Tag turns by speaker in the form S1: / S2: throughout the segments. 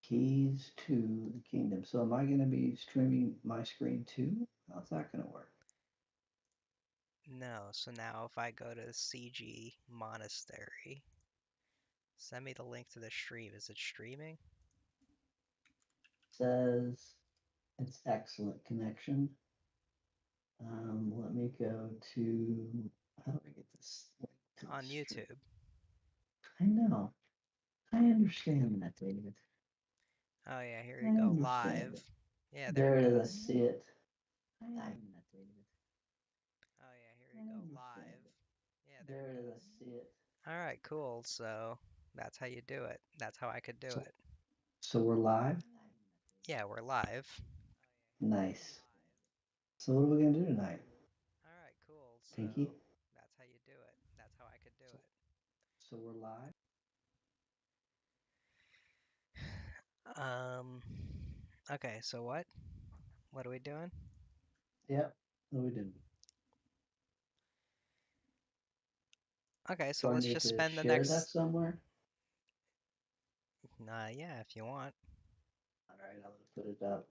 S1: Keys to the Kingdom. So am I going to be streaming my screen too? How's that going to work?
S2: No, so now if I go to CG Monastery, send me the link to the stream. Is it streaming?
S1: Says it's excellent connection. Let me go to, how do I get this link to the
S2: On
S1: stream?
S2: YouTube.
S1: I know. I understand that, David.
S2: Oh yeah, here
S1: I
S2: you go.
S1: understand
S2: Live.
S1: it.
S2: Yeah, there
S1: There
S2: it
S1: it is. I
S2: is.
S1: see it. I understand that, David.
S2: Oh yeah, here
S1: I
S2: you go.
S1: understand
S2: Live.
S1: it.
S2: Yeah, there
S1: There
S2: it
S1: it is. I
S2: goes.
S1: see it.
S2: All right, cool. So that's how you do it. That's how I could do
S1: So,
S2: it.
S1: so we're live?
S2: Yeah, we're live.
S1: Nice. So what are we going to do tonight?
S2: All right, cool. So
S1: Pinky?
S2: that's how you do it. That's how I could do
S1: So,
S2: it.
S1: so we're live?
S2: Okay, so what? What are we doing?
S1: Yep. What are we doing?
S2: Okay, so
S1: Do I
S2: let's
S1: need
S2: just
S1: to
S2: spend the
S1: share that
S2: next.
S1: somewhere?
S2: Yeah, if you want.
S1: All right, I'm going to put it up.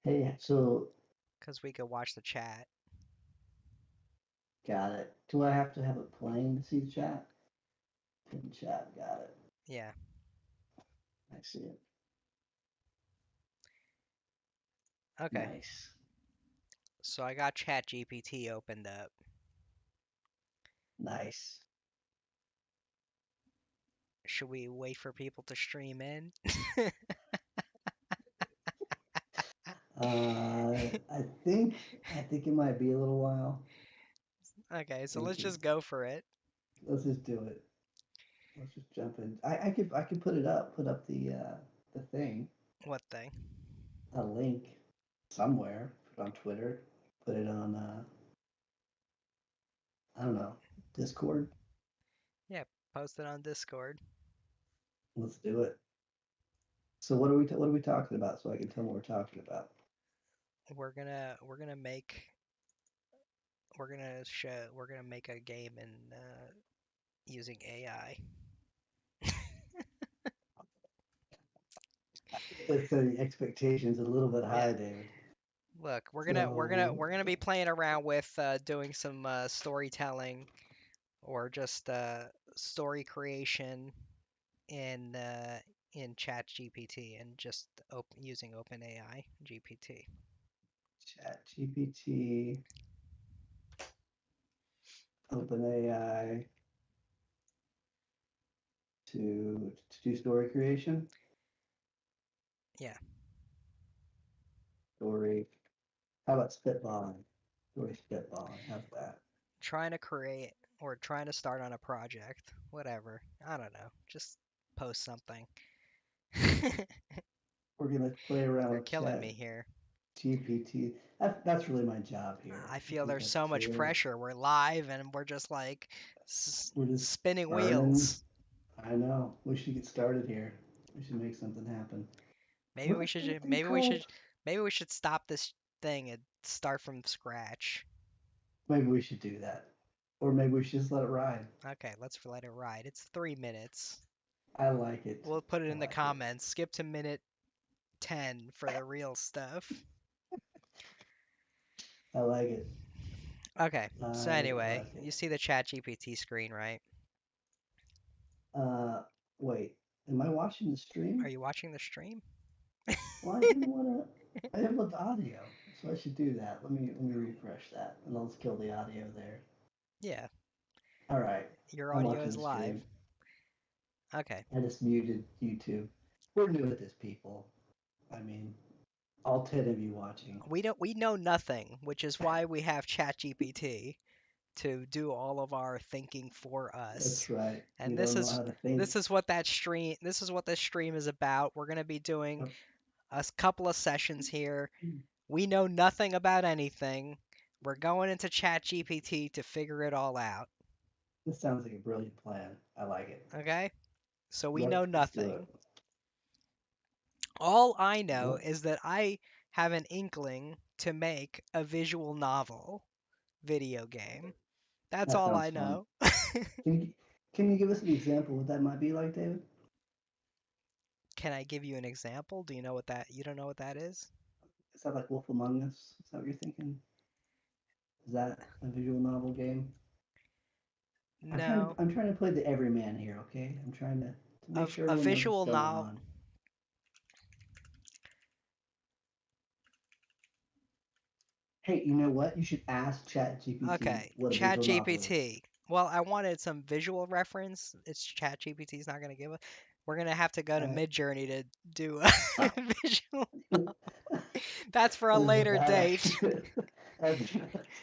S1: Hey, so
S2: Because we could watch the chat.
S1: got it. Do I have to have it playing to see the chat? Pin chat, got it.
S2: Yeah.
S1: I see it.
S2: Okay.
S1: Nice.
S2: So I got Chat GPT opened up.
S1: Nice.
S2: Should we wait for people to stream in?
S1: I think it might be a little while.
S2: Okay, so let's
S1: Thinking.
S2: just go for it.
S1: Let's just do it. Let's just jump in. I could put up the thing,
S2: What thing?
S1: a link somewhere. Put it on Twitter. Put it on I don't know, Discord.
S2: Yeah, post it on Discord.
S1: Let's do it. So what are we talking about? So I can tell them what we're talking about.
S2: We're gonna make we're gonna make a game in using AI.
S1: Let's set the expectations a little bit
S2: Yeah.
S1: high, David.
S2: Look,
S1: So
S2: we're gonna be playing around with doing some storytelling or just story creation in Chat GPT and just using OpenAI GPT.
S1: Chat GPT, OpenAI to do story creation.
S2: Yeah,
S1: Story. How about spitballing? Story spitballing. How's that?
S2: trying to create or trying to start on a project, whatever. I don't know. Just post something.
S1: We're gonna play around
S2: You're
S1: with
S2: killing
S1: Chat
S2: me here.
S1: GPT. That's really my job here.
S2: I
S1: I
S2: feel
S1: think
S2: there's
S1: that's
S2: so much
S1: too.
S2: pressure. We're live and we're just like
S1: We're just
S2: spinning
S1: burning.
S2: wheels.
S1: I know. We should get started here. We should make something happen.
S2: Maybe we
S1: What's
S2: should
S1: that thing called?
S2: maybe we should stop this thing and start from scratch.
S1: Maybe we should do that. Or maybe we should just let it ride.
S2: Okay, let's let it ride. It's 3 minutes.
S1: I like it.
S2: We'll put it
S1: I
S2: in the
S1: like it.
S2: comments. Skip to minute 10 for the real stuff.
S1: I like it.
S2: Okay, so
S1: I
S2: anyway,
S1: like it.
S2: you see the chat GPT screen, right?
S1: Uh, wait. Am I watching the stream?
S2: Are you watching the stream?
S1: Well, I didn't want to. I didn't want the audio, so I should do that. Let me refresh that, and let's kill the audio there.
S2: Yeah,
S1: All right.
S2: your
S1: I'm
S2: audio
S1: watching
S2: is
S1: the
S2: live.
S1: stream.
S2: Okay.
S1: I just muted YouTube. We're new at this, people. I mean, all 10 of you watching.
S2: We know nothing, which is why we have ChatGPT to do all of our thinking for us.
S1: That's right. We
S2: And
S1: don't know how to think.
S2: this is what this stream is about. We're going to be doing a couple of sessions here. We know nothing about anything. We're going into ChatGPT to figure it all out.
S1: This sounds like a brilliant plan. I like it.
S2: Okay? So we know
S1: Yep, let's do it.
S2: nothing. All I know
S1: What?
S2: is that I have an inkling to make a visual novel video game. That's
S1: That
S2: all
S1: sounds
S2: I
S1: fun.
S2: know.
S1: 'Can you, can you give us an example what that might be like, David?
S2: Can I give you an example? Do you know what that? You don't know what that is?
S1: Is that like Wolf Among Us? Is that what you're thinking? Is that a visual novel game?
S2: No.
S1: I'm trying to play the everyman here, okay? I'm trying to make sure
S2: A
S1: everyone knows what's
S2: visual
S1: going
S2: novel.
S1: on. Hey, you know what? You should ask ChatGPT
S2: Okay,
S1: what a visual novel is.
S2: ChatGPT. Well, I wanted some visual reference. It's ChatGPT's not gonna give us. We're gonna have to go to
S1: Uh,
S2: Midjourney to do a
S1: uh,
S2: visual. That's for a later
S1: that
S2: date.
S1: actually, that'd be nice.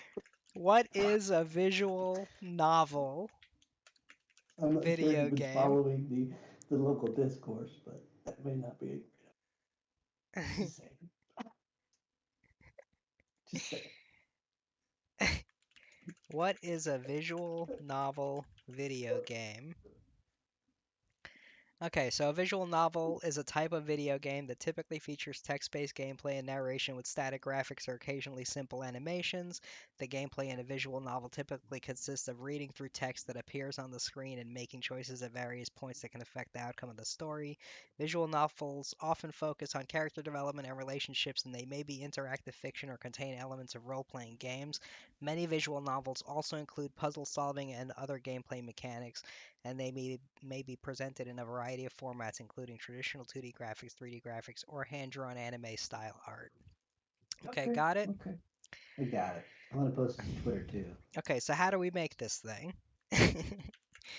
S2: What is a visual novel
S1: I'm not sure if
S2: video
S1: you've been
S2: game?
S1: following the local discourse, but that may not be. Just saying. Just saying.
S2: What is a visual novel video game? Okay, so a visual novel is a type of video game that typically features text-based gameplay and narration with static graphics or occasionally simple animations. The gameplay in a visual novel typically consists of reading through text that appears on the screen and making choices at various points that can affect the outcome of the story. Visual novels often focus on character development and relationships, and they may be interactive fiction or contain elements of role-playing games. Many visual novels also include puzzle solving and other gameplay mechanics, and they may be presented in a variety of formats, including traditional 2D graphics, 3D graphics, or hand-drawn anime style art. Okay,
S1: Okay,
S2: got it?
S1: okay. I got it. I'm gonna post this to Twitter too.
S2: Okay, so how do we make this thing?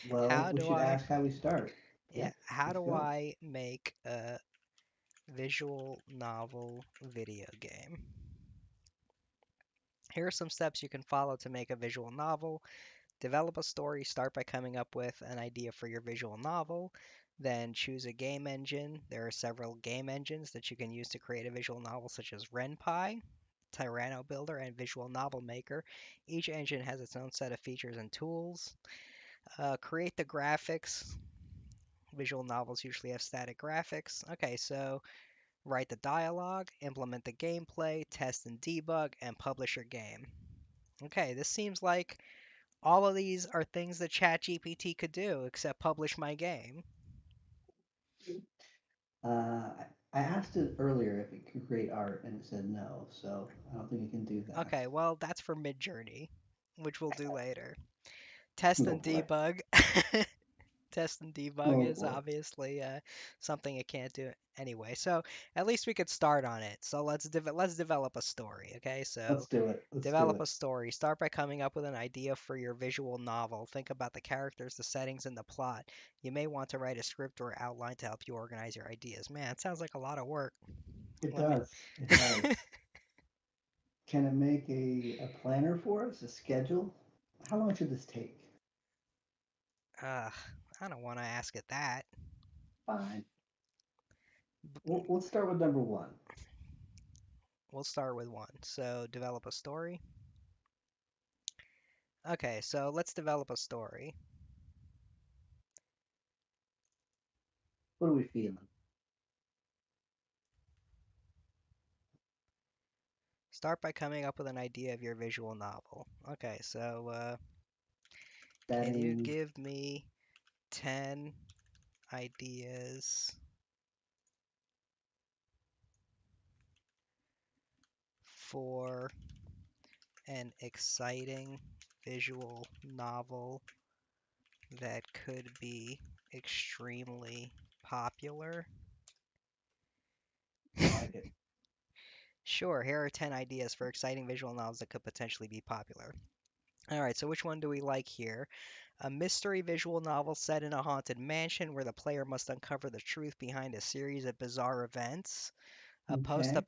S1: Well,
S2: How
S1: we
S2: do
S1: should
S2: I,
S1: ask how we start.
S2: yeah,
S1: Yeah,
S2: how
S1: let's
S2: do
S1: go.
S2: I make a visual novel video game? Here are some steps you can follow to make a visual novel. Develop a story. Start by coming up with an idea for your visual novel. Then choose a game engine. There are several game engines that you can use to create a visual novel, such as RenPy, Tyranno Builder, and Visual Novel Maker. Each engine has its own set of features and tools. Create the graphics. Visual novels usually have static graphics. Okay, so write the dialogue, implement the gameplay, test and debug, and publish your game. Okay, this seems like all of these are things that ChatGPT could do except publish my game.
S1: I asked it earlier if it could create art, and it said no. So I don't think it can do that.
S2: Okay, well, that's for Midjourney, which we'll do later. Test
S1: Oh
S2: and
S1: boy.
S2: debug. Test and debug
S1: Oh
S2: is
S1: boy.
S2: obviously something it can't do anyway. So at least we could start on it. So let's develop a story. Okay, so
S1: Let's do it. Let's do
S2: develop
S1: it.
S2: a story. Start by coming up with an idea for your visual novel. Think about the characters, the settings, and the plot. You may want to write a script or outline to help you organize your ideas. Man, it sounds like a lot of work.
S1: It
S2: Let me.
S1: does. It does. Can it make a planner for us? A schedule? How long should this take?
S2: uh, I don't want to ask it that.
S1: Fine. Let's start with number one.
S2: We'll start with one. So develop a story. Okay, so let's develop a story.
S1: What are we feeling?
S2: Start by coming up with an idea of your visual novel. Okay, so can you
S1: Settings.
S2: give me 10 ideas for an exciting visual novel that could be extremely popular?
S1: I like it.
S2: Sure, here are 10 ideas for exciting visual novels that could potentially be popular. All right, so which one do we like here? A mystery visual novel set in a haunted mansion where the player must uncover the truth behind a series of bizarre events. A
S1: Okay.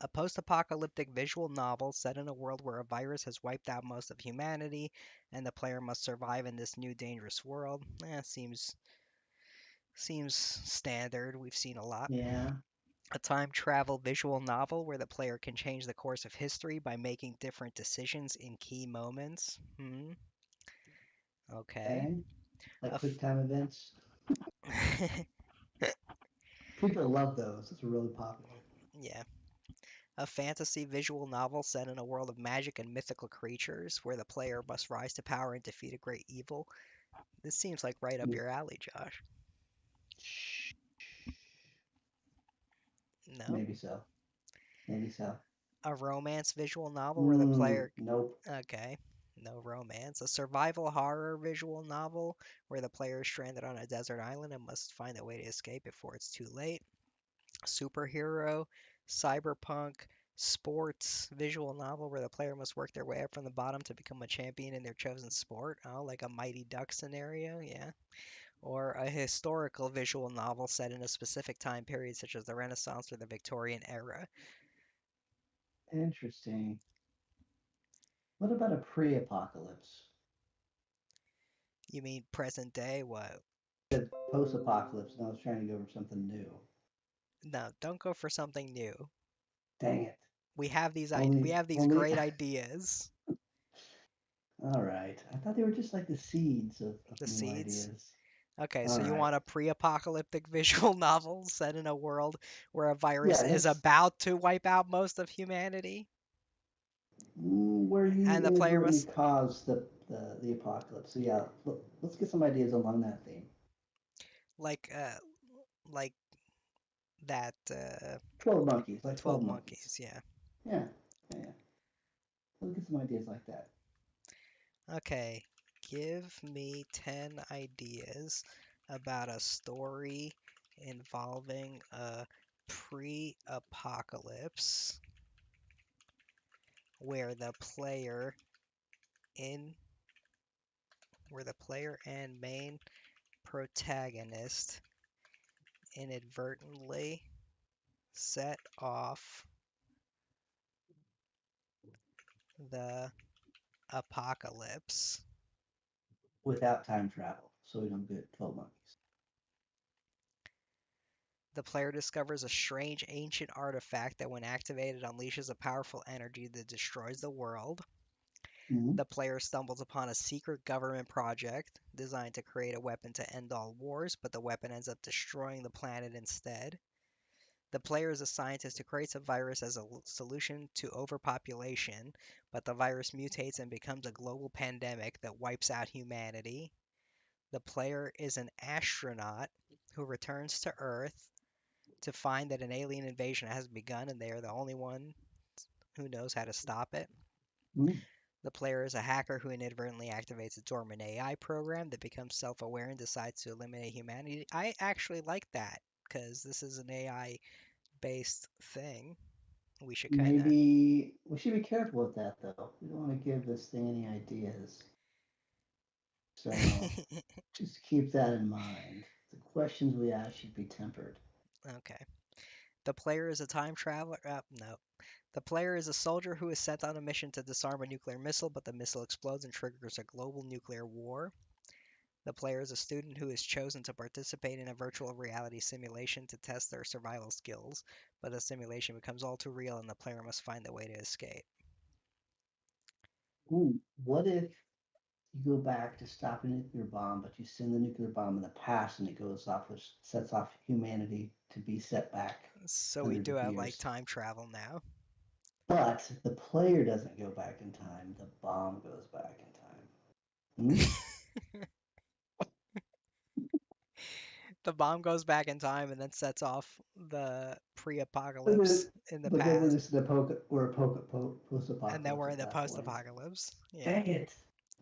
S2: post-apocalyptic visual novel set in a world where a virus has wiped out most of humanity, and the player must survive in this new dangerous world. Seems standard. We've seen a lot.
S1: Yeah.
S2: A time travel visual novel where the player can change the course of history by making different decisions in key moments. Okay.
S1: Okay.
S2: A
S1: Like
S2: f-
S1: quick time events. People love those. It's really popular.
S2: yeah. A fantasy visual novel set in a world of magic and mythical creatures where the player must rise to power and defeat a great evil. This seems like right up
S1: Mm.
S2: your alley, Josh.
S1: Shh.
S2: No.
S1: Maybe so. Maybe so.
S2: A romance visual novel where the player.
S1: Nope.
S2: Okay. No romance. A survival horror visual novel where the player is stranded on a desert island and must find a way to escape before it's too late. Superhero, cyberpunk, sports visual novel where the player must work their way up from the bottom to become a champion in their chosen sport. Oh, like a Mighty Duck scenario, yeah. Or a historical visual novel set in a specific time period, such as the Renaissance or the Victorian era.
S1: Interesting. What about a pre-apocalypse?
S2: You mean present day? What?
S1: Said post-apocalypse, and I was trying to go for something new.
S2: No, don't go for something new.
S1: Dang it.
S2: We
S1: Only,
S2: have these
S1: only.
S2: great ideas.
S1: All right. I thought they were just like the seeds of
S2: The
S1: new
S2: seeds.
S1: ideas.
S2: Okay,
S1: All
S2: so you
S1: right.
S2: want a pre-apocalyptic visual novel set in a world where a virus
S1: Yeah,
S2: is
S1: that's
S2: about to wipe out most of humanity,
S1: where you
S2: and the player
S1: inadvertently
S2: must
S1: caused the apocalypse. So yeah, let's get some ideas along that theme.
S2: like like that
S1: 12 monkeys, like
S2: 12
S1: 12 monkeys.
S2: monkeys, yeah.
S1: Yeah, yeah, yeah. Let's get some ideas like that.
S2: Okay, give me 10 ideas about a story involving a pre-apocalypse where the player in where the player and main protagonist inadvertently set off the apocalypse.
S1: Without time travel, so we don't get 12 monkeys.
S2: The player discovers a strange ancient artifact that, when activated, unleashes a powerful energy that destroys the world.
S1: Mm-hmm.
S2: The player stumbles upon a secret government project designed to create a weapon to end all wars, but the weapon ends up destroying the planet instead. The player is a scientist who creates a virus as a solution to overpopulation, but the virus mutates and becomes a global pandemic that wipes out humanity. The player is an astronaut who returns to Earth to find that an alien invasion has begun and they are the only one who knows how to stop it.
S1: Mm-hmm.
S2: The player is a hacker who inadvertently activates a dormant AI program that becomes self aware and decides to eliminate humanity. I actually like that because this is an AI based thing. We should kind of.
S1: Maybe we should be careful with that, though. We don't want to give this thing any ideas. So just keep that in mind. The questions we ask should be tempered.
S2: Okay. The player is a time traveler. No. The player is a soldier who is sent on a mission to disarm a nuclear missile, but the missile explodes and triggers a global nuclear war. The player is a student who is chosen to participate in a virtual reality simulation to test their survival skills, but the simulation becomes all too real and the player must find a way to escape.
S1: Ooh, what if you go back to stop a nuclear bomb, but you send the nuclear bomb in the past and it goes off, which sets off humanity to be set back
S2: So we
S1: hundreds
S2: do
S1: of
S2: have like
S1: years.
S2: time travel now.
S1: But the player doesn't go back in time, the bomb goes back in time. Hmm?
S2: The bomb goes back in time and then sets off the
S1: But then,
S2: pre-apocalypse in the
S1: but then we're
S2: past,
S1: just in we're a
S2: and then
S1: post-apocalypse
S2: we're in
S1: at
S2: the
S1: that point.
S2: post-apocalypse. Yeah.
S1: Dang it!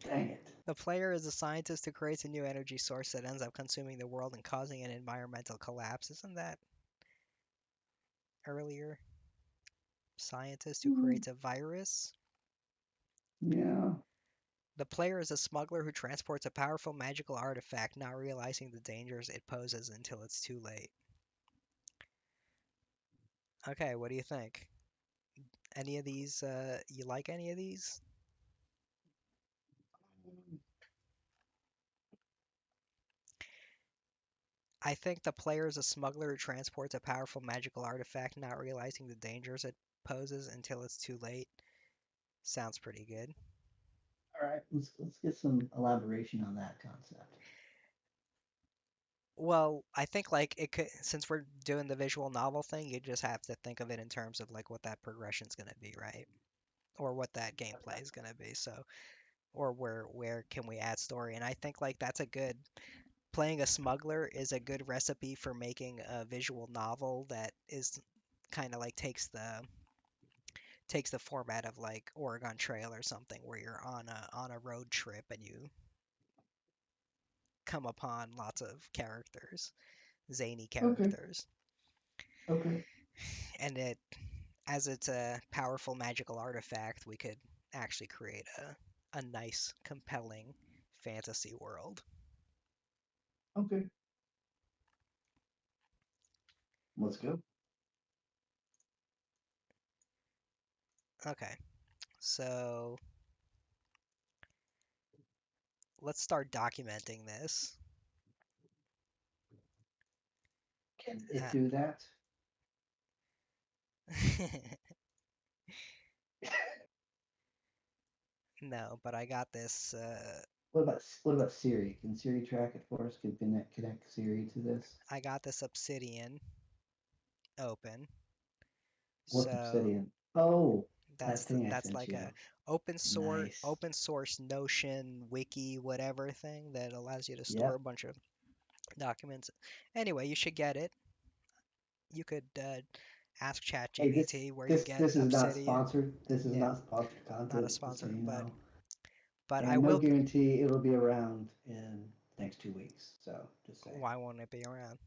S1: Dang it!
S2: The player is a scientist who creates a new energy source that ends up consuming the world and causing an environmental collapse. Isn't that earlier? Scientist who
S1: Hmm.
S2: creates a virus?
S1: Yeah.
S2: The player is a smuggler who transports a powerful magical artifact, not realizing the dangers it poses until it's too late. Okay, what do you think? Any of these, you like any of these? I think the player is a smuggler who transports a powerful magical artifact, not realizing the dangers it poses until it's too late. Sounds pretty good.
S1: All right. Let's get some elaboration on that concept.
S2: Well, I think like it could, since we're doing the visual novel thing, you just have to think of it in terms of like what that progression's gonna be, right? Or what that gameplay is gonna be. So, or where can we add story? And I think like that's a good playing a smuggler is a good recipe for making a visual novel that is kind of like takes the format of like Oregon Trail or something, where you're on a road trip and you come upon lots of characters, zany
S1: Okay.
S2: characters,
S1: Okay.
S2: and it as it's a powerful magical artifact, we could actually create a nice, compelling fantasy world.
S1: Okay. Let's go.
S2: Okay, so let's start documenting this.
S1: Can it
S2: Uh,
S1: do that?
S2: no, but I got this.
S1: What about Siri? Can Siri track it for us? Can connect Siri to this?
S2: I got this Obsidian open.
S1: What's
S2: So
S1: Obsidian? Oh, that thing I
S2: that's
S1: sent
S2: like a
S1: you. Nice.
S2: open source Notion wiki whatever thing that allows you to store a
S1: Yep.
S2: bunch of documents. Anyway, you should get it. You could ask
S1: Hey, this
S2: ChatGPT where you
S1: this
S2: get
S1: this is not
S2: Obsidian.
S1: sponsored. This is
S2: Yeah,
S1: not sponsored
S2: not a
S1: content, just so
S2: sponsor,
S1: you know.
S2: but I
S1: And no
S2: will.
S1: guarantee it'll be around in the next 2 weeks. So just saying.
S2: Why won't it be around?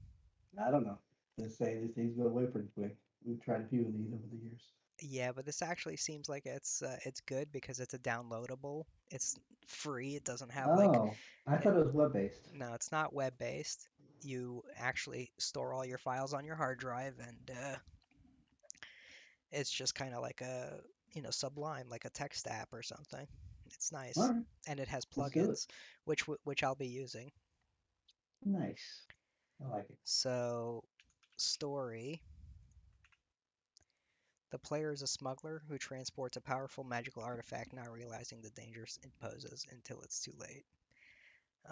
S1: I don't know. Just say these things go away pretty quick. We've tried a few of these over the years.
S2: Yeah, but this actually seems like it's good because it's a downloadable. It's free. It doesn't have like
S1: Oh, I
S2: it,
S1: thought it was web based.
S2: no, it's not web based. You actually store all your files on your hard drive, and it's just kind of like a Sublime, like a text app or something. It's
S1: All
S2: nice,
S1: right,
S2: and it has
S1: let's do it.
S2: plugins, which I'll be using.
S1: Nice. I like it.
S2: So, story. The player is a smuggler who transports a powerful magical artifact, not realizing the dangers it poses until it's too late.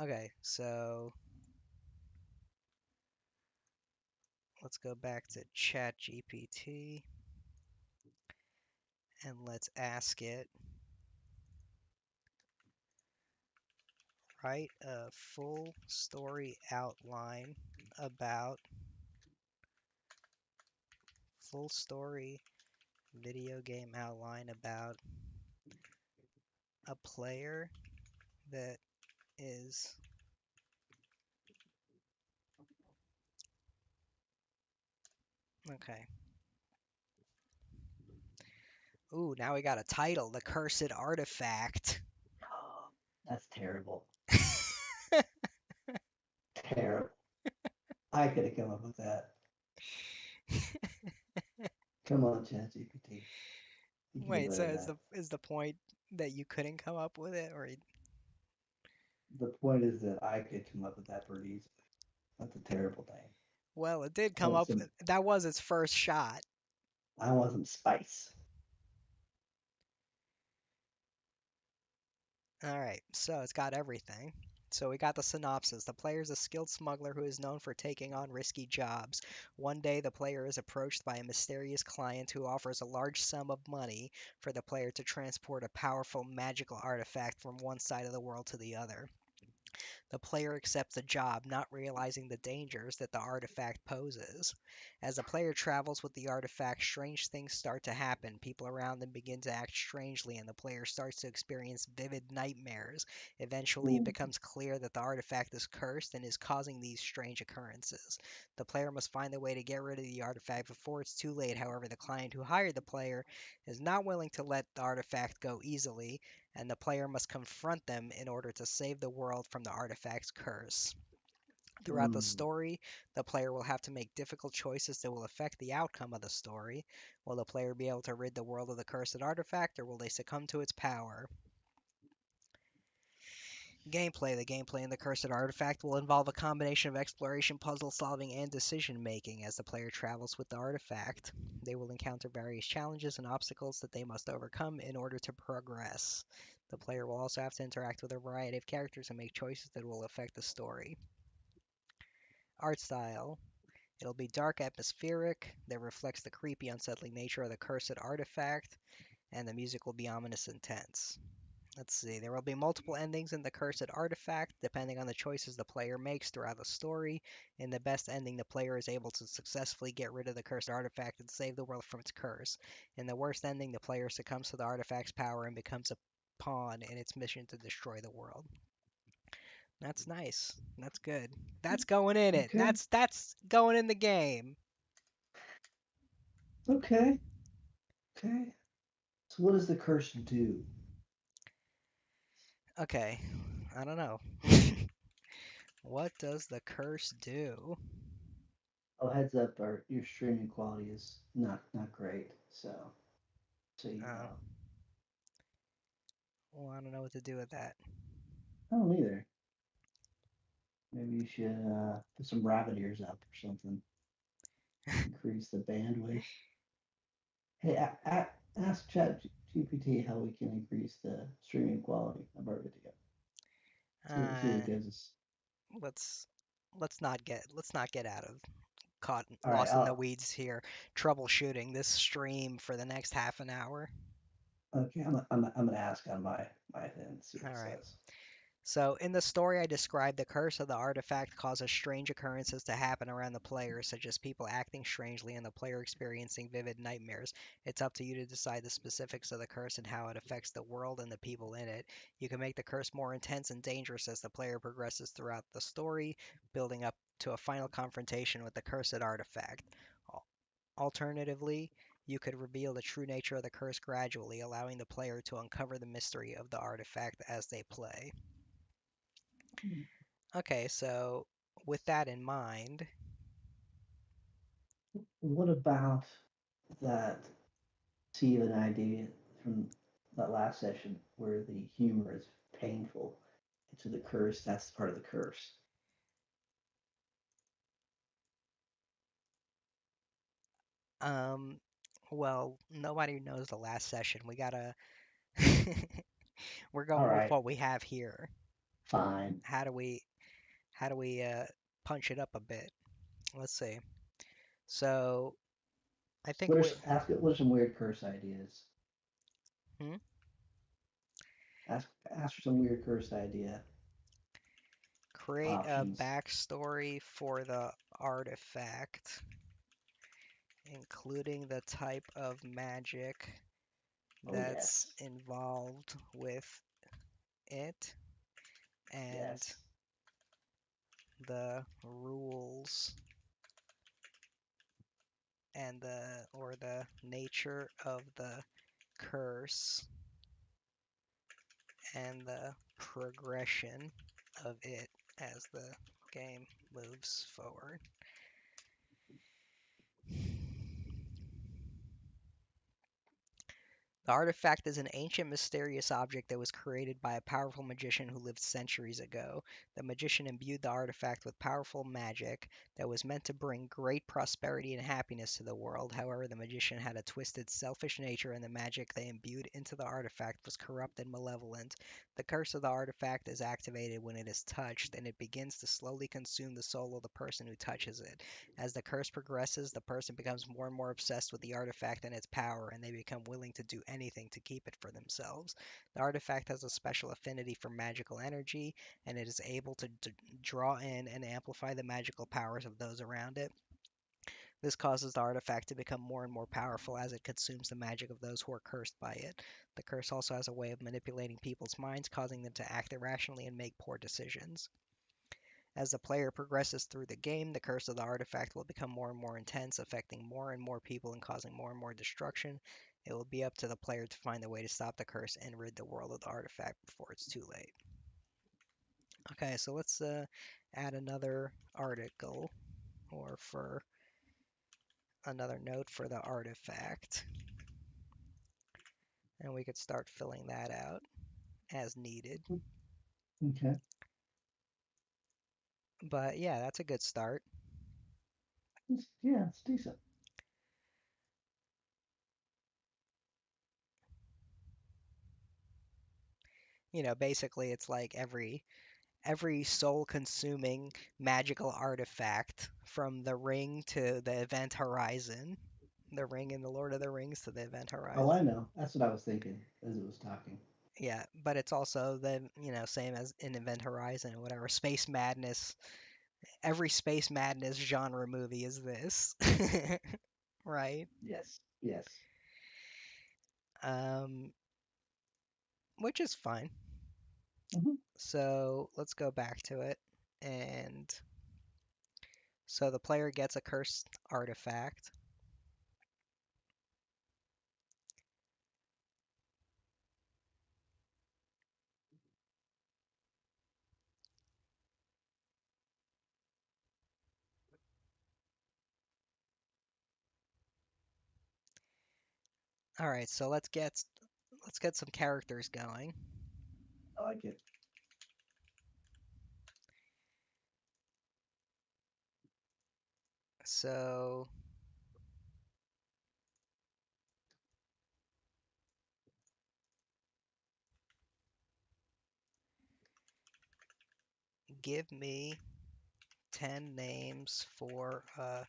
S2: Okay, so let's go back to ChatGPT and let's ask it, write a full story outline about full story video game outline about a player that is okay. Ooh, now we got a title, The Cursed Artifact.
S1: Oh, that's terrible. Terrible. I could have come up with that. Come on, ChatGPT. You can do
S2: Wait,
S1: better
S2: so
S1: than
S2: is
S1: that.
S2: the point that you couldn't come up with it, or
S1: The point is that I could come up with that pretty easily. That's a terrible name.
S2: well, it did
S1: I
S2: come
S1: want
S2: up.
S1: some.
S2: That was its first shot.
S1: I want some spice.
S2: All right, so it's got everything. So we got the synopsis. The player is a skilled smuggler who is known for taking on risky jobs. One day, the player is approached by a mysterious client who offers a large sum of money for the player to transport a powerful magical artifact from one side of the world to the other. The player accepts the job, not realizing the dangers that the artifact poses. As the player travels with the artifact, strange things start to happen. People around them begin to act strangely, and the player starts to experience vivid nightmares. Eventually, it
S1: Ooh.
S2: becomes clear that the artifact is cursed and is causing these strange occurrences. The player must find a way to get rid of the artifact before it's too late. However, the client who hired the player is not willing to let the artifact go easily, and the player must confront them in order to save the world from the artifact's curse. Throughout the
S1: Mm.
S2: story, the player will have to make difficult choices that will affect the outcome of the story. Will the player be able to rid the world of the cursed artifact, or will they succumb to its power? Gameplay. The gameplay in the Cursed Artifact will involve a combination of exploration, puzzle solving, and decision making as the player travels with the artifact. They will encounter various challenges and obstacles that they must overcome in order to progress. The player will also have to interact with a variety of characters and make choices that will affect the story. Art style. It'll be dark, atmospheric, that reflects the creepy, unsettling nature of the cursed artifact, and the music will be ominous and tense. Let's see. There will be multiple endings in the cursed artifact, depending on the choices the player makes throughout the story. In the best ending, the player is able to successfully get rid of the cursed artifact and save the world from its curse. In the worst ending, the player succumbs to the artifact's power and becomes a pawn in its mission to destroy the world. That's nice. That's good. That's going in it.
S1: Okay.
S2: That's going in the game.
S1: Okay. Okay. So what does the curse do?
S2: Okay. I don't know. What does the curse do?
S1: Oh, heads up, your streaming quality is not great. So you
S2: Oh,
S1: know.
S2: well, I don't know what to do with that.
S1: I don't either. Maybe you should put some rabbit ears up or something. Increase the bandwidth. Hey, ask Chat GPT how we can increase the streaming quality of our video. See what
S2: Uh,
S1: it gives us.
S2: let's let's not get out of caught
S1: All right.
S2: lost in the weeds here, troubleshooting this stream for the next half an hour.
S1: Okay. I'm gonna ask on my end. See what
S2: All
S1: it
S2: right.
S1: says.
S2: So, in the story I described, the curse of the artifact causes strange occurrences to happen around the player, such as people acting strangely and the player experiencing vivid nightmares. It's up to you to decide the specifics of the curse and how it affects the world and the people in it. You can make the curse more intense and dangerous as the player progresses throughout the story, building up to a final confrontation with the cursed artifact. Alternatively, you could reveal the true nature of the curse gradually, allowing the player to uncover the mystery of the artifact as they play. Okay, so with that in mind,
S1: What about that Steve and I did from that last session where the humor is painful to the curse? That's part of the curse.
S2: um, well, nobody knows the last session. We gotta, we're
S1: All
S2: going with
S1: right,
S2: what we have here.
S1: fine.
S2: How do we, how do we punch it up a bit? Let's see. So I think we,
S1: What are some weird curse ideas?
S2: hmm?
S1: Ask for some weird curse idea
S2: Create a
S1: options.
S2: backstory for the artifact, including the type of magic
S1: Oh
S2: that's
S1: yes,
S2: involved with it and
S1: yes.
S2: the rules and the nature of the curse and the progression of it as the game moves forward. The artifact is an ancient, mysterious object that was created by a powerful magician who lived centuries ago. The magician imbued the artifact with powerful magic that was meant to bring great prosperity and happiness to the world. However, the magician had a twisted, selfish nature, and the magic they imbued into the artifact was corrupt and malevolent. The curse of the artifact is activated when it is touched, and it begins to slowly consume the soul of the person who touches it. As the curse progresses, the person becomes more and more obsessed with the artifact and its power, and they become willing to do anything to keep it for themselves. The artifact has a special affinity for magical energy, and it is able to draw in and amplify the magical powers of those around it. This causes the artifact to become more and more powerful as it consumes the magic of those who are cursed by it. The curse also has a way of manipulating people's minds, causing them to act irrationally and make poor decisions. As the player progresses through the game, the curse of the artifact will become more and more intense, affecting more and more people and causing more and more destruction. It will be up to the player to find a way to stop the curse and rid the world of the artifact before it's too late. Okay, so let's add another article or for another note for the artifact. And we could start filling that out as needed.
S1: Okay.
S2: But yeah, that's a good start.
S1: Yeah, it's decent.
S2: Basically it's like every soul consuming magical artifact from the ring to the event horizon. The ring in the Lord of the Rings to the event
S1: Oh, I
S2: horizon.
S1: know. That's what I was thinking as it was talking.
S2: Yeah, but it's also the, same as in Event Horizon or whatever. Space Madness. Every Space Madness genre movie is this. Right?
S1: Yes. Yes.
S2: Um, which is fine.
S1: Hmm.
S2: So let's go back to it. And so the player gets a cursed artifact. All right, so let's get some characters going.
S1: I like it.
S2: So give me 10 names for a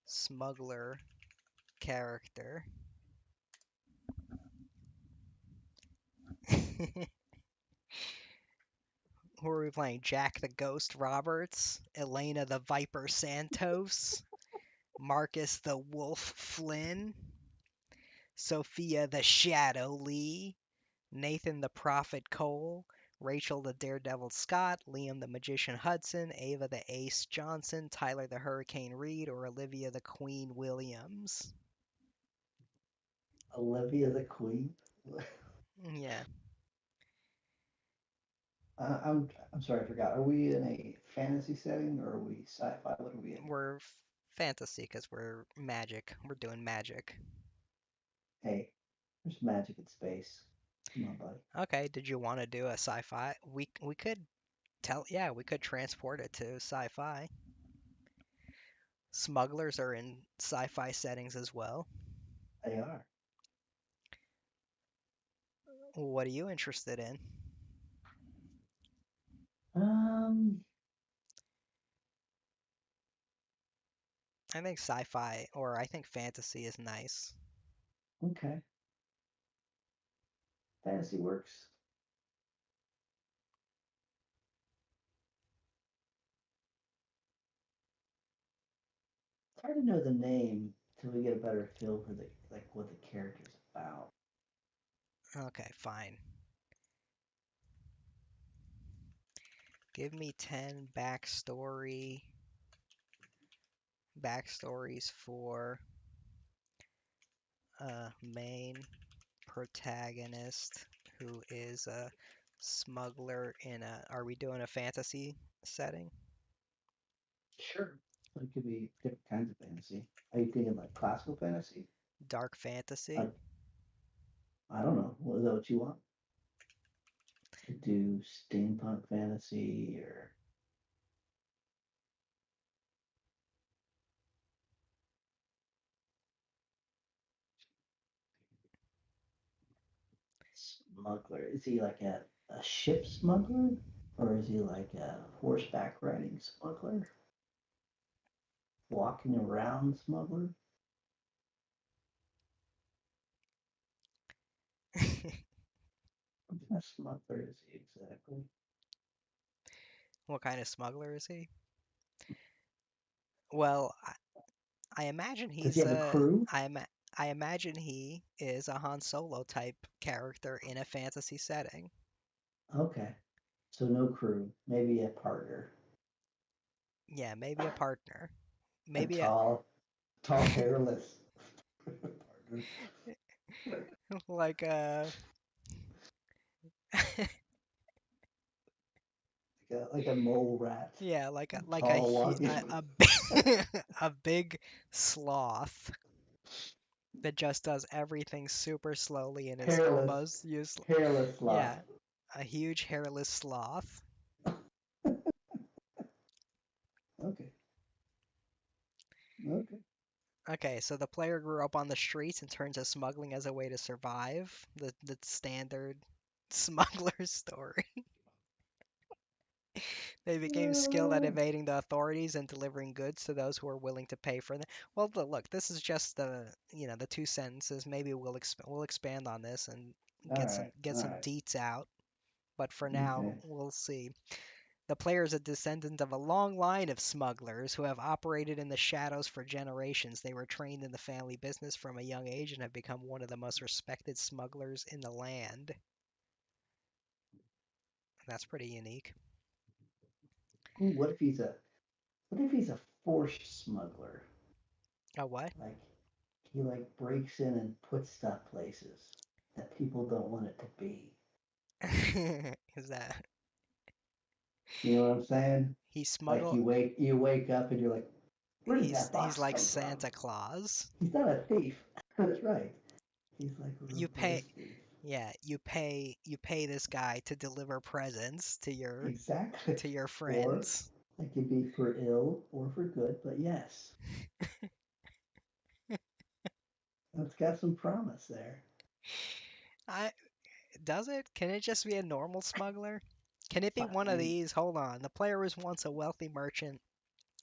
S2: smuggler character. Who are we playing? Jack the Ghost Roberts, Elena the Viper Santos, Marcus the Wolf Flynn, Sophia the Shadow Lee, Nathan the Prophet Cole, Rachel the Daredevil Scott, Liam the Magician Hudson, Ava the Ace Johnson, Tyler the Hurricane Reed, or Olivia the Queen Williams.
S1: Olivia the Queen.
S2: Yeah,
S1: I'm sorry, I forgot. Are we in a fantasy setting or are we sci-fi? What are we in?
S2: we're fantasy because we're magic. We're doing magic.
S1: Hey, there's magic in space. Come on, buddy.
S2: Okay, did you want to do a sci-fi? We could yeah, we could transport it to sci-fi. Smugglers are in sci-fi settings as well.
S1: They are.
S2: What are you interested in?
S1: Um.
S2: I think sci-fi or I think fantasy is nice.
S1: Okay. Fantasy works. It's hard to know the name till we get a better feel for the like what the character's about.
S2: Okay, fine. Give me 10 backstories for a main protagonist who is a smuggler in a, are we doing a fantasy setting?
S1: Sure. So it could be different kinds of fantasy. Are you thinking like classical fantasy?
S2: Dark fantasy?
S1: Like I don't know. What is that what you want? To do steampunk fantasy or smuggler? Is he like a ship smuggler? Or is he like a horseback riding smuggler? Walking around smuggler? What kind of smuggler is he exactly?
S2: What kind of smuggler is he? Well, I imagine
S1: Does he
S2: he's
S1: have a
S2: a
S1: crew?
S2: I imagine he is a Han Solo type character in a fantasy setting.
S1: Okay. So no crew, maybe a partner.
S2: Yeah, maybe a partner.
S1: A
S2: Maybe a
S1: tall, hairless partner.
S2: like a
S1: Like a mole rat.
S2: yeah,
S1: Tall, walking,
S2: a big sloth that just does everything super slowly and is
S1: hairless,
S2: almost useless.
S1: hairless sloth.
S2: Yeah, a huge hairless sloth.
S1: Okay. Okay.
S2: Okay, so the player grew up on the streets and turns to smuggling as a way to survive. The standard smuggler story. They became skilled at
S1: Uh,
S2: evading the authorities and delivering goods to those who are willing to pay for them. Well, look, this is just the 2 sentences. Maybe we'll expand on this and
S1: All right.
S2: get
S1: All
S2: some
S1: right.
S2: deets out. But for now,
S1: Okay.
S2: we'll see. The player is a descendant of a long line of smugglers who have operated in the shadows for generations. They were trained in the family business from a young age and have become one of the most respected smugglers in the land. That's pretty unique.
S1: Ooh, what if he's a forced smuggler?
S2: A what?
S1: Like he like breaks in and puts stuff places that people don't want it to be.
S2: Is that
S1: You know what I'm saying?
S2: he
S1: Like
S2: smuggle?
S1: you wake up and you're like, where did that
S2: He's
S1: box
S2: like
S1: come from?
S2: Santa Claus.
S1: He's not a thief. That's right. He's like a
S2: You pay,
S1: reverse thief.
S2: yeah, you pay this guy to deliver presents
S1: Exactly.
S2: to your
S1: Or
S2: friends.
S1: it could be for ill or for good, but yes, it's got some promise there.
S2: I Does it? Can it just be a normal smuggler? Can it be one of
S1: Fine.
S2: these? Hold on. The player was once a wealthy merchant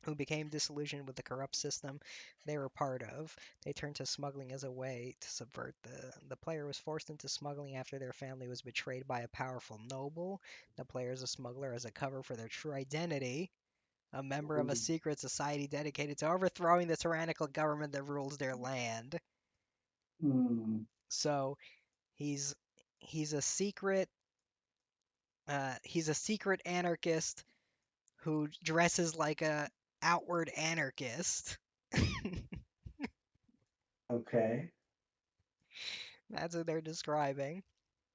S2: who became disillusioned with the corrupt system they were part of. They turned to smuggling as a way to subvert the player was forced into smuggling after their family was betrayed by a powerful noble. The player is a smuggler as a cover for their true identity, a member of a
S1: Ooh.
S2: secret society dedicated to overthrowing the tyrannical government that rules their land.
S1: Hmm.
S2: So he's he's a secret he's a secret anarchist who dresses like a outward anarchist.
S1: Okay.
S2: That's what they're describing.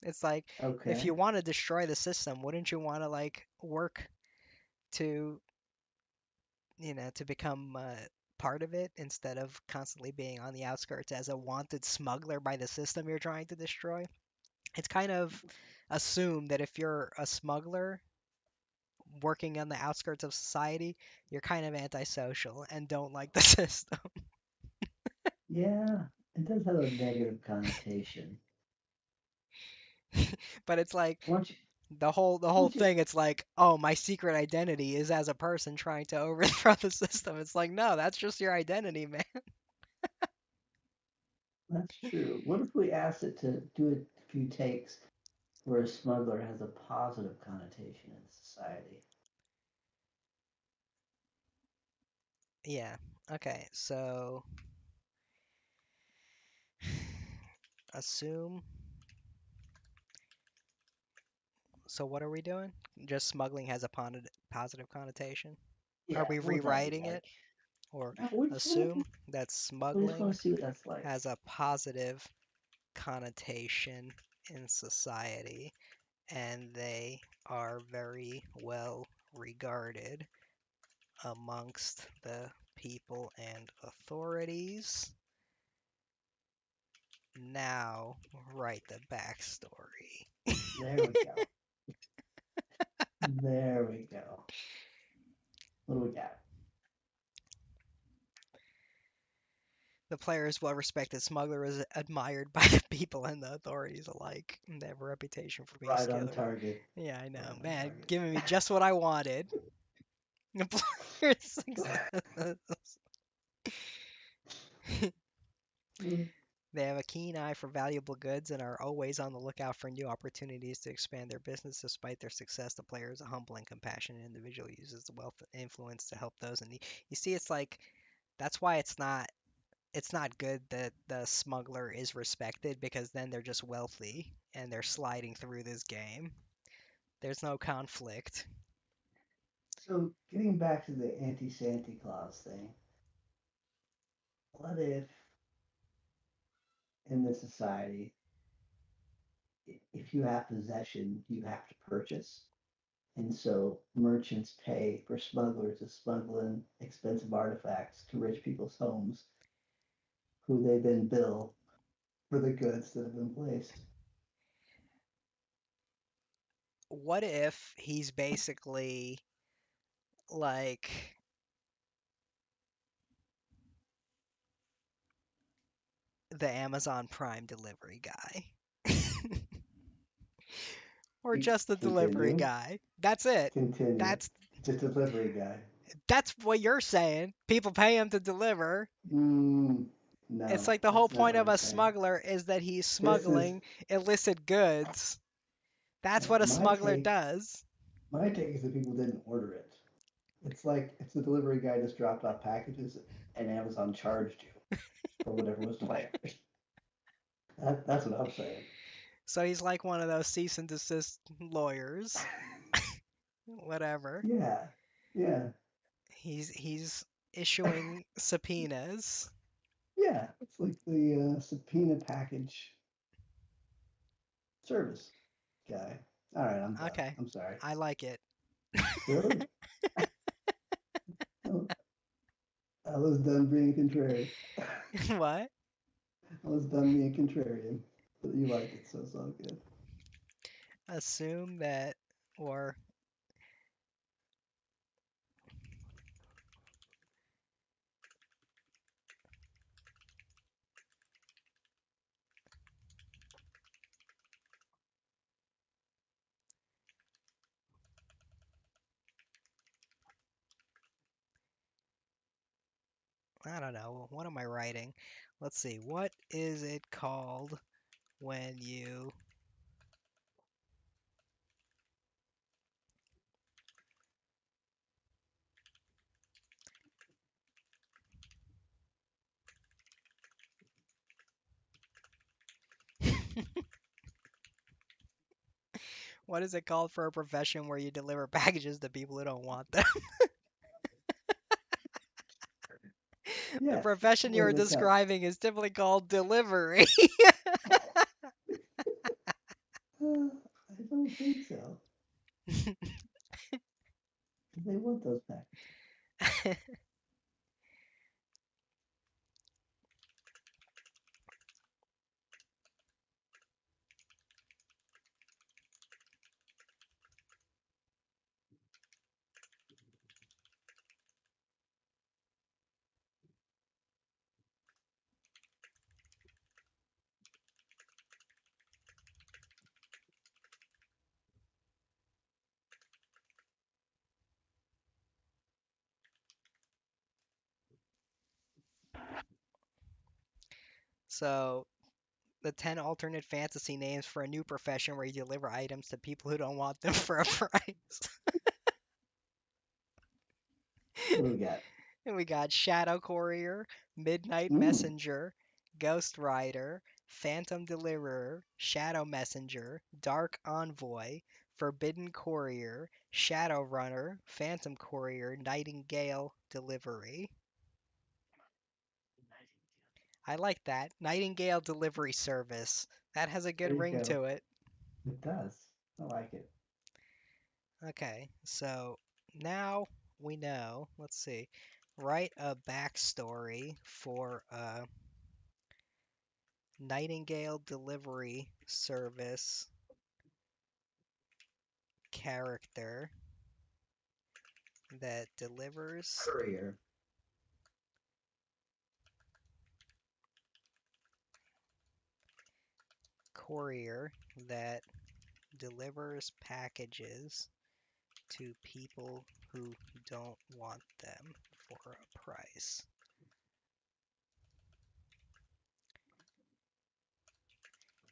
S2: It's like if you
S1: Okay.
S2: want to destroy the system, wouldn't you want to like work to, to become part of it instead of constantly being on the outskirts as a wanted smuggler by the system you're trying to destroy? It's kind of assumed that if you're a smuggler working on the outskirts of society, you're kind of antisocial and don't like the system.
S1: Yeah, it does have a negative connotation.
S2: But it's like
S1: Once you,
S2: the whole
S1: once you,
S2: thing, it's like, oh, my secret identity is as a person trying to overthrow the system. It's like, no, that's just your identity, man.
S1: that's true. What if we asked it to do a few takes where a smuggler has a positive connotation in society?
S2: Yeah. Okay. So assume. So what are we doing? Just smuggling has a positive connotation. Are
S1: Yeah,
S2: we
S1: what would that be
S2: rewriting
S1: like?
S2: it? Or assume that
S1: We just want
S2: smuggling
S1: to see what that's like.
S2: has a positive connotation in society and they are very well regarded amongst the people and authorities. Now, write the backstory.
S1: There we go. There we go. What do we got?
S2: The player is well respected smuggler is admired by the people and the authorities alike. They have a reputation for being
S1: Right on
S2: skilled.
S1: target.
S2: Yeah, I know.
S1: Right on
S2: Man,
S1: target.
S2: giving me just what I wanted. The player is success. They have a keen eye for valuable goods and are always on the lookout for new opportunities to expand their business. Despite their success, the player is a humble and compassionate individual who uses the wealth and influence to help those in need. You see, it's like that's why it's not good that the smuggler is respected because then they're just wealthy and they're sliding through this game. There's no conflict.
S1: So, getting back to the anti-Santa Claus thing, what if in this society, if you have possession, you have to purchase? And so merchants pay for smugglers to smuggle in expensive artifacts to rich people's homes, who they then bill for the goods that have been placed.
S2: What if he's basically like the Amazon Prime delivery guy? Or just the delivery
S1: Continue,
S2: guy. That's it.
S1: continue.
S2: That's
S1: The delivery guy.
S2: that's what you're saying. People pay him to deliver.
S1: Mm,
S2: It's
S1: No,
S2: like the whole
S1: that's not
S2: point
S1: what
S2: of
S1: I'm
S2: a
S1: saying.
S2: smuggler is that he's
S1: This is
S2: smuggling illicit goods. That's what a
S1: my
S2: smuggler
S1: take.
S2: does.
S1: My take is that people didn't order it. It's like if the delivery guy just dropped off packages and Amazon charged you for whatever was delivered. That's what I'm saying.
S2: So he's like one of those cease and desist lawyers. Whatever.
S1: Yeah, yeah,
S2: He's issuing subpoenas.
S1: yeah. It's like the subpoena package service guy. All right, I'm done.
S2: Okay,
S1: I'm sorry.
S2: I like it.
S1: Really? Oh, I was done being contrary.
S2: What?
S1: I was done being contrarian. But you liked it, so it's all good.
S2: Assume that, or I don't know. What am I writing? Let's see. What is it called when you. What is it called for a profession where you deliver packages to people who don't want them? The
S1: Yes.
S2: profession
S1: What
S2: you're
S1: is it called?
S2: describing is typically called delivery.
S1: I don't think so. They want those packages.
S2: So, the 10 alternate fantasy names for a new profession where you deliver items to people who don't want them for a price.
S1: What do we got?
S2: And we got Shadow Courier, Midnight
S1: Mm,
S2: Messenger, Ghost Rider, Phantom Deliverer, Shadow Messenger, Dark Envoy, Forbidden Courier, Shadow Runner, Phantom Courier, Nightingale Delivery. I like that. Nightingale Delivery Service. That has a
S1: there
S2: good
S1: you
S2: ring
S1: go.
S2: to it.
S1: It does. I like it.
S2: Okay, so now we know. Let's see. Write a backstory for a Nightingale Delivery Service character that delivers
S1: Courier.
S2: courier that delivers packages to people who don't want them for a price,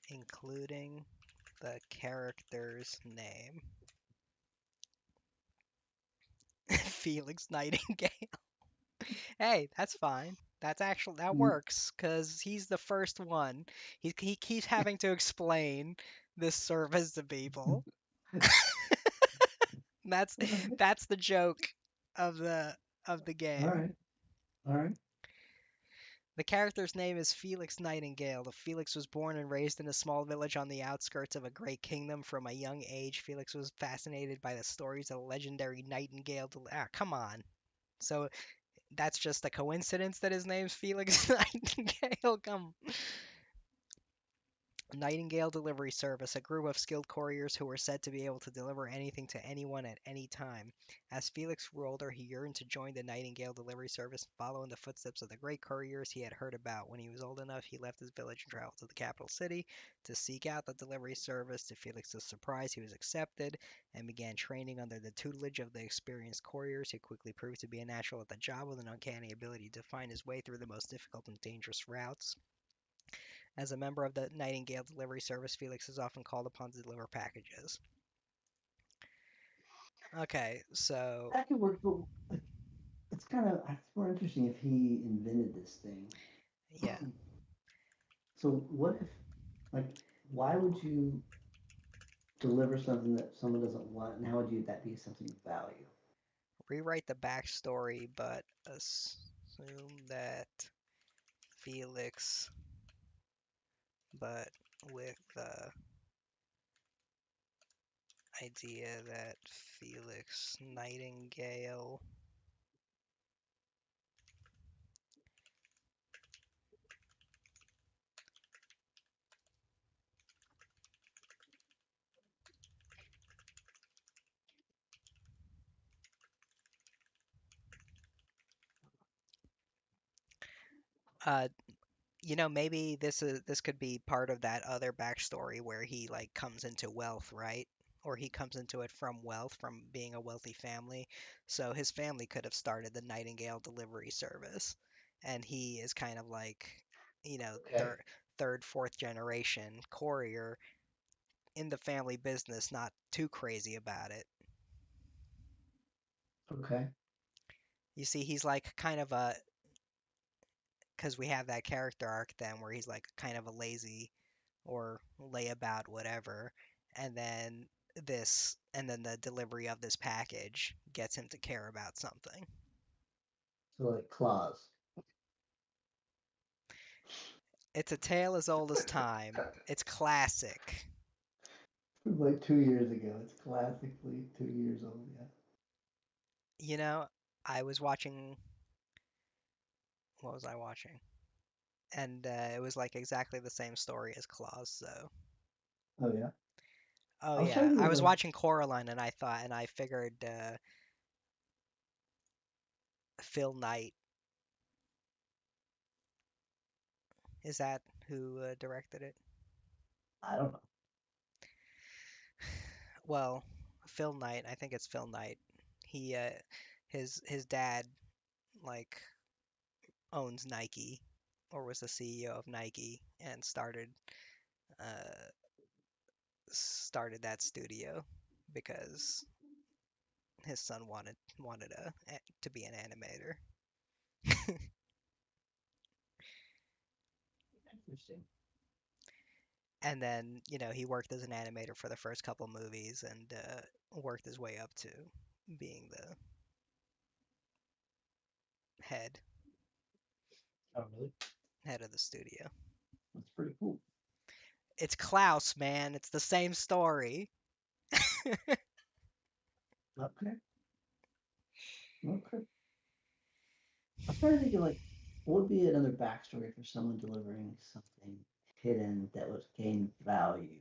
S2: including the character's name. Felix Nightingale. Hey, that's fine. That
S1: Mm,
S2: works because he's the first one. He keeps having to explain this service to people. That's
S1: all right.
S2: that's the joke of the
S1: All
S2: game.
S1: right. All right.
S2: The character's name is Felix Nightingale. Felix was born and raised in a small village on the outskirts of a great kingdom. From a young age, Felix was fascinated by the stories of the legendary Nightingale. Come on. So that's just a coincidence that his name's Felix Nightingale? Come. Nightingale Delivery Service, a group of skilled couriers who were said to be able to deliver anything to anyone at any time. As Felix grew older, he yearned to join the Nightingale Delivery Service and follow in the footsteps of the great couriers he had heard about. When he was old enough, he left his village and traveled to the capital city to seek out the delivery service. To Felix's surprise, he was accepted and began training under the tutelage of the experienced couriers. He quickly proved to be a natural at the job with an uncanny ability to find his way through the most difficult and dangerous routes. As a member of the Nightingale Delivery Service, Felix is often called upon to deliver packages. Okay, so
S1: That could work, but like, it's more interesting if he invented this thing.
S2: yeah,
S1: So what if, like, why would you deliver something that someone doesn't want, and how would you that be something of value?
S2: rewrite the backstory, but assume that Felix, but with the idea that Felix Nightingale uh maybe this could be part of that other backstory where he like comes into wealth, right? Or he comes into it from wealth, from being a wealthy family. So his family could have started the Nightingale delivery service, and he is kind of like,
S1: Okay.
S2: third, fourth generation courier in the family business, not too crazy about it.
S1: Okay.
S2: You see, he's like kind of a, because we have that character arc then where he's like kind of a lazy or layabout, whatever. And then the delivery of this package gets him to care about something.
S1: So like claws.
S2: It's a tale as old as time. It's classic.
S1: Like 2 years ago. It's classically 2 years old. Yeah.
S2: You know, I was watching, what was I watching? And it was like exactly the same story as Claus, so.
S1: Oh yeah.
S2: Oh
S1: I was trying
S2: yeah,
S1: to
S2: I
S1: think of
S2: was
S1: like
S2: watching Coraline and I figured Phil Knight, is that who directed it?
S1: I don't know.
S2: Well, Phil Knight, I think it's Phil Knight. He his dad like owns Nike or was the CEO of Nike and uh started that studio because his son wanted to be an animator.
S1: Interesting.
S2: And then, he worked as an animator for the first couple movies and worked his way up to being the head
S1: Oh really?
S2: head of the studio.
S1: That's pretty cool.
S2: It's Klaus, man. It's the same story.
S1: Okay. Okay. I'm trying to think of like what would be another backstory for someone delivering something hidden that would gain value.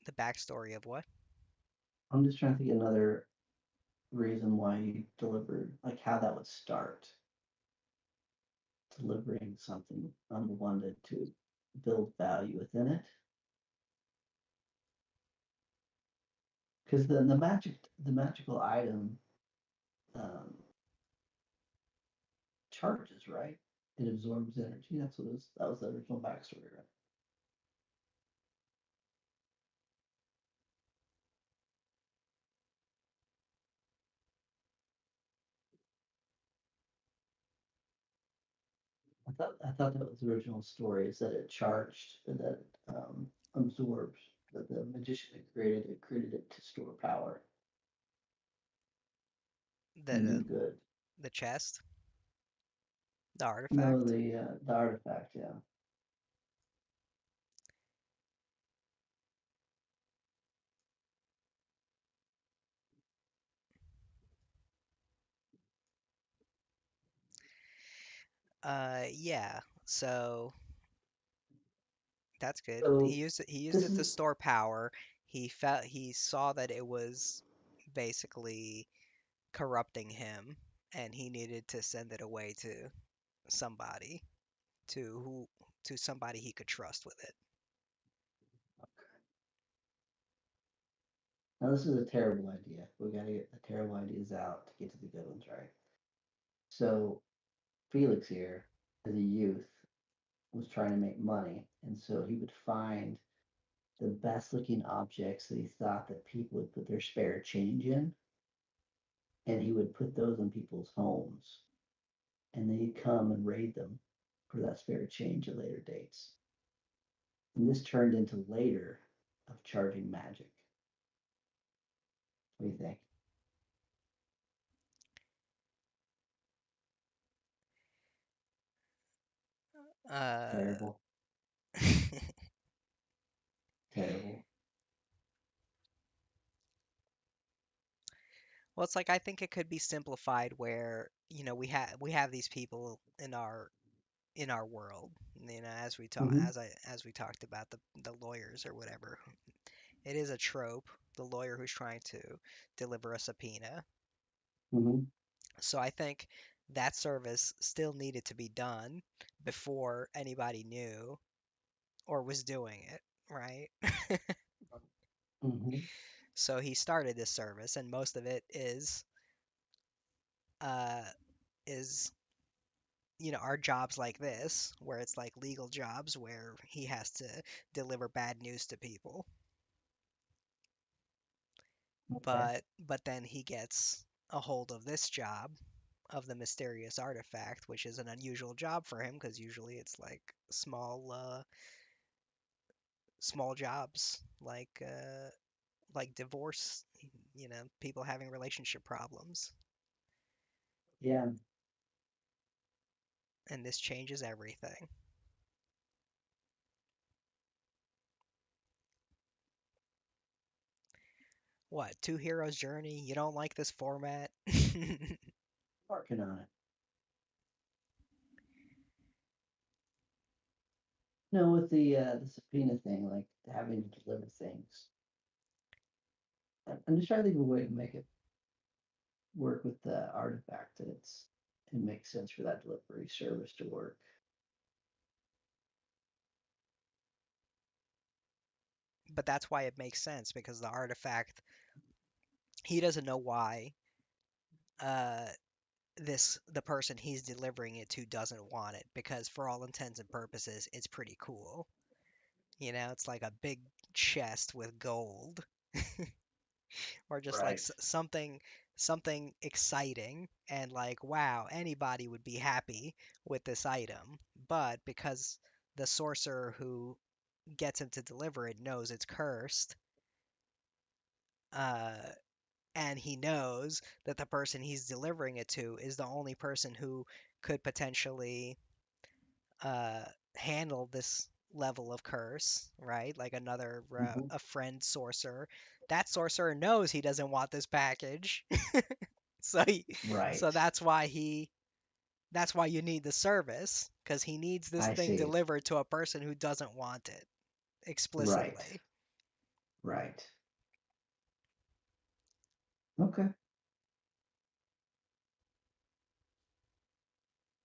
S2: The backstory of what?
S1: I'm just trying to think of another reason why you delivered, like how that would start delivering something unwanted to build value within it. Because the magical item um, charges, right? It absorbs energy. That's what it was. That was the original backstory, right? I thought that was the original story. Is that it charged and that absorbs. That the magician that created it to store power
S2: The
S1: and do
S2: the,
S1: good.
S2: the chest, the
S1: No,
S2: artifact.
S1: the artifact. Yeah.
S2: Yeah. So that's good.
S1: So
S2: He used
S1: this
S2: it to
S1: is
S2: store power. He saw that it was basically corrupting him, and he needed to send it away to somebody, to who to somebody he could trust with it.
S1: now this is a terrible idea. We got to get the terrible ideas out to get to the good ones, right? So Felix here, as a youth, was trying to make money, and so he would find the best looking objects that he thought that people would put their spare change in, and he would put those in people's homes, and then he'd come and raid them for that spare change at later dates. And this turned into later of charging magic. What do you think?
S2: Uh,
S1: Terrible, terrible.
S2: well, it's like I think it could be simplified where, we have these people in our world,
S1: Mm-hmm.
S2: as we talked about the lawyers or whatever. It is a trope, the lawyer who's trying to deliver a subpoena.
S1: Mm-hmm.
S2: So I think that service still needed to be done before anybody knew or was doing it, right?
S1: Mm-hmm.
S2: So he started this service, and most of it uh, is are jobs like this, where it's like legal jobs where he has to deliver bad news to people.
S1: Okay.
S2: But then he gets a hold of this job of the mysterious artifact, which is an unusual job for him because usually it's like small jobs like divorce, people having relationship problems,
S1: Yeah.
S2: and this changes everything. What, Two Heroes Journey? You don't like this format?
S1: Working on it. No, with the subpoena thing, like having to deliver things. I'm just trying to think of a way to make it work with the artifact that it makes sense for that delivery service to work.
S2: But that's why it makes sense because the artifact, he doesn't know why uh the person he's delivering it to doesn't want it, because for all intents and purposes it's pretty cool. It's like a big chest with gold, or just like
S1: Right.
S2: something exciting, and like, wow, anybody would be happy with this item. But because the sorcerer who gets him to deliver it knows it's cursed, uh and he knows that the person he's delivering it to is the only person who could potentially uh, handle this level of curse, right? Like another
S1: Hmm.
S2: a friend sorcerer. That sorcerer knows he doesn't want this package, so so
S1: Right.
S2: that's why you need the service, because he needs this
S1: I
S2: thing
S1: see.
S2: delivered to a person who doesn't want it
S1: Right.
S2: explicitly.
S1: Right. Okay.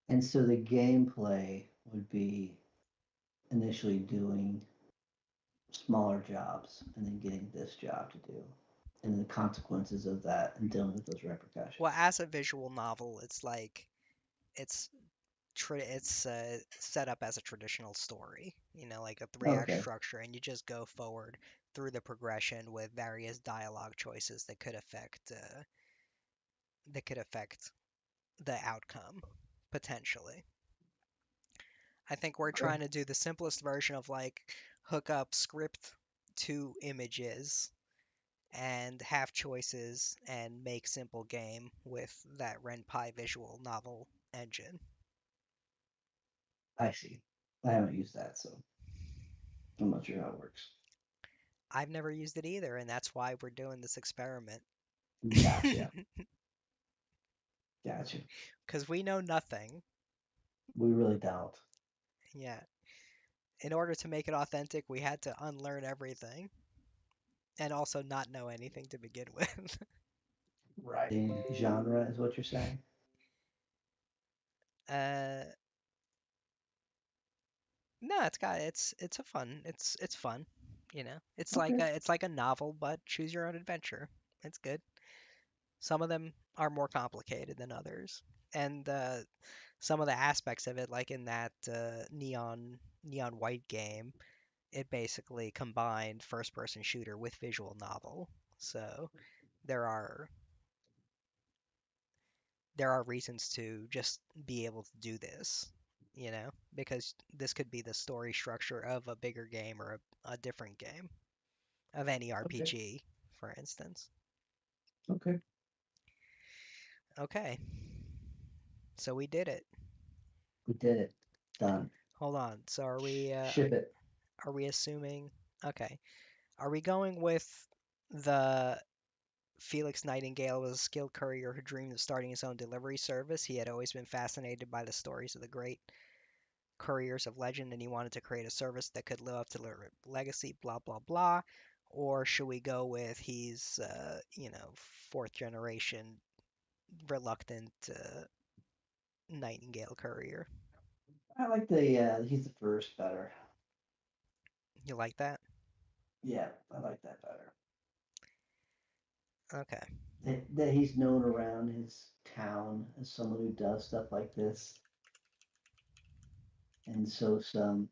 S1: And so the gameplay would be initially doing smaller jobs and then getting this job to do, and the consequences of that and dealing with those
S2: Well,
S1: repercussions.
S2: as a visual novel, it's set up as a traditional story, like a three-act
S1: Okay.
S2: structure, and you just go forward through the progression with various dialogue choices that could affect the outcome potentially. I think we're
S1: Okay.
S2: trying to do the simplest version of like hook up script to images and have choices and make simple game with that RenPy visual novel engine.
S1: I see. I haven't used that, so I'm not sure how it works.
S2: I've never used it either, and that's why we're doing this experiment.
S1: Gotcha. Gotcha.
S2: Because we know nothing.
S1: We really don't.
S2: Yeah. In order to make it authentic, we had to unlearn everything and also not know anything to begin with.
S1: Writing genre is what you're saying?
S2: uh, no, it's a fun. It's fun, you know.
S1: Okay.
S2: It's like a novel, but choose your own adventure. It's good. Some of them are more complicated than others, and some of the aspects of it, like in that neon white game, it basically combined first person shooter with visual novel. So there are there are reasons to just be able to do this, you know, because this could be the story structure of a bigger game or a different game of any
S1: Okay.
S2: RPG, for instance.
S1: Okay.
S2: Okay, so we did it.
S1: We did it. Done.
S2: Hold on. So
S1: Ship it.
S2: are we assuming? Okay, are we going with the Felix Nightingale was a skilled courier who dreamed of starting his own delivery service. He had always been fascinated by the stories of the great couriers of legend, and he wanted to create a service that could live up to their legacy, blah, blah, blah. Or should we go with he's, fourth generation reluctant Nightingale courier?
S1: I like the he's the first better.
S2: You like that?
S1: Yeah, I like that better.
S2: Okay.
S1: That he's known around his town as someone who does stuff like this, and so some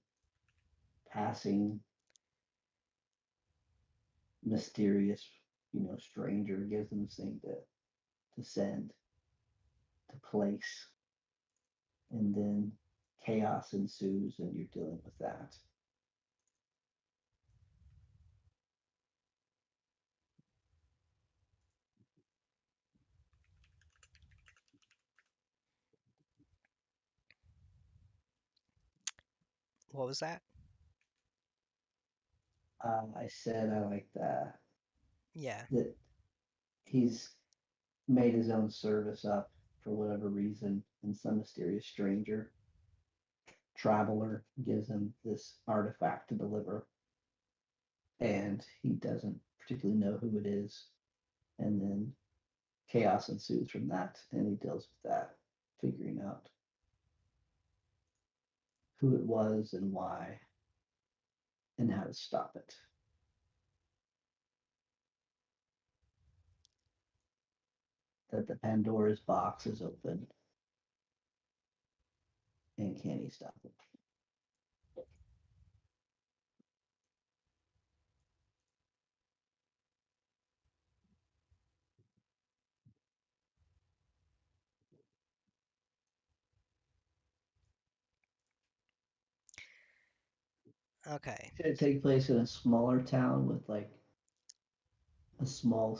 S1: passing mysterious, stranger gives them this thing to send to place, and then chaos ensues, and you're dealing with that.
S2: What was that?
S1: I said I like
S2: Yeah.
S1: that he's made his own service up for whatever reason, and some mysterious stranger traveler gives him this artifact to deliver, and he doesn't particularly know who it is, and then chaos ensues from that, and he deals with that, figuring out who it was and why, and how to stop it. That the Pandora's box is open, and can he stop it?
S2: Okay.
S1: Should it take place in a smaller town with like a small,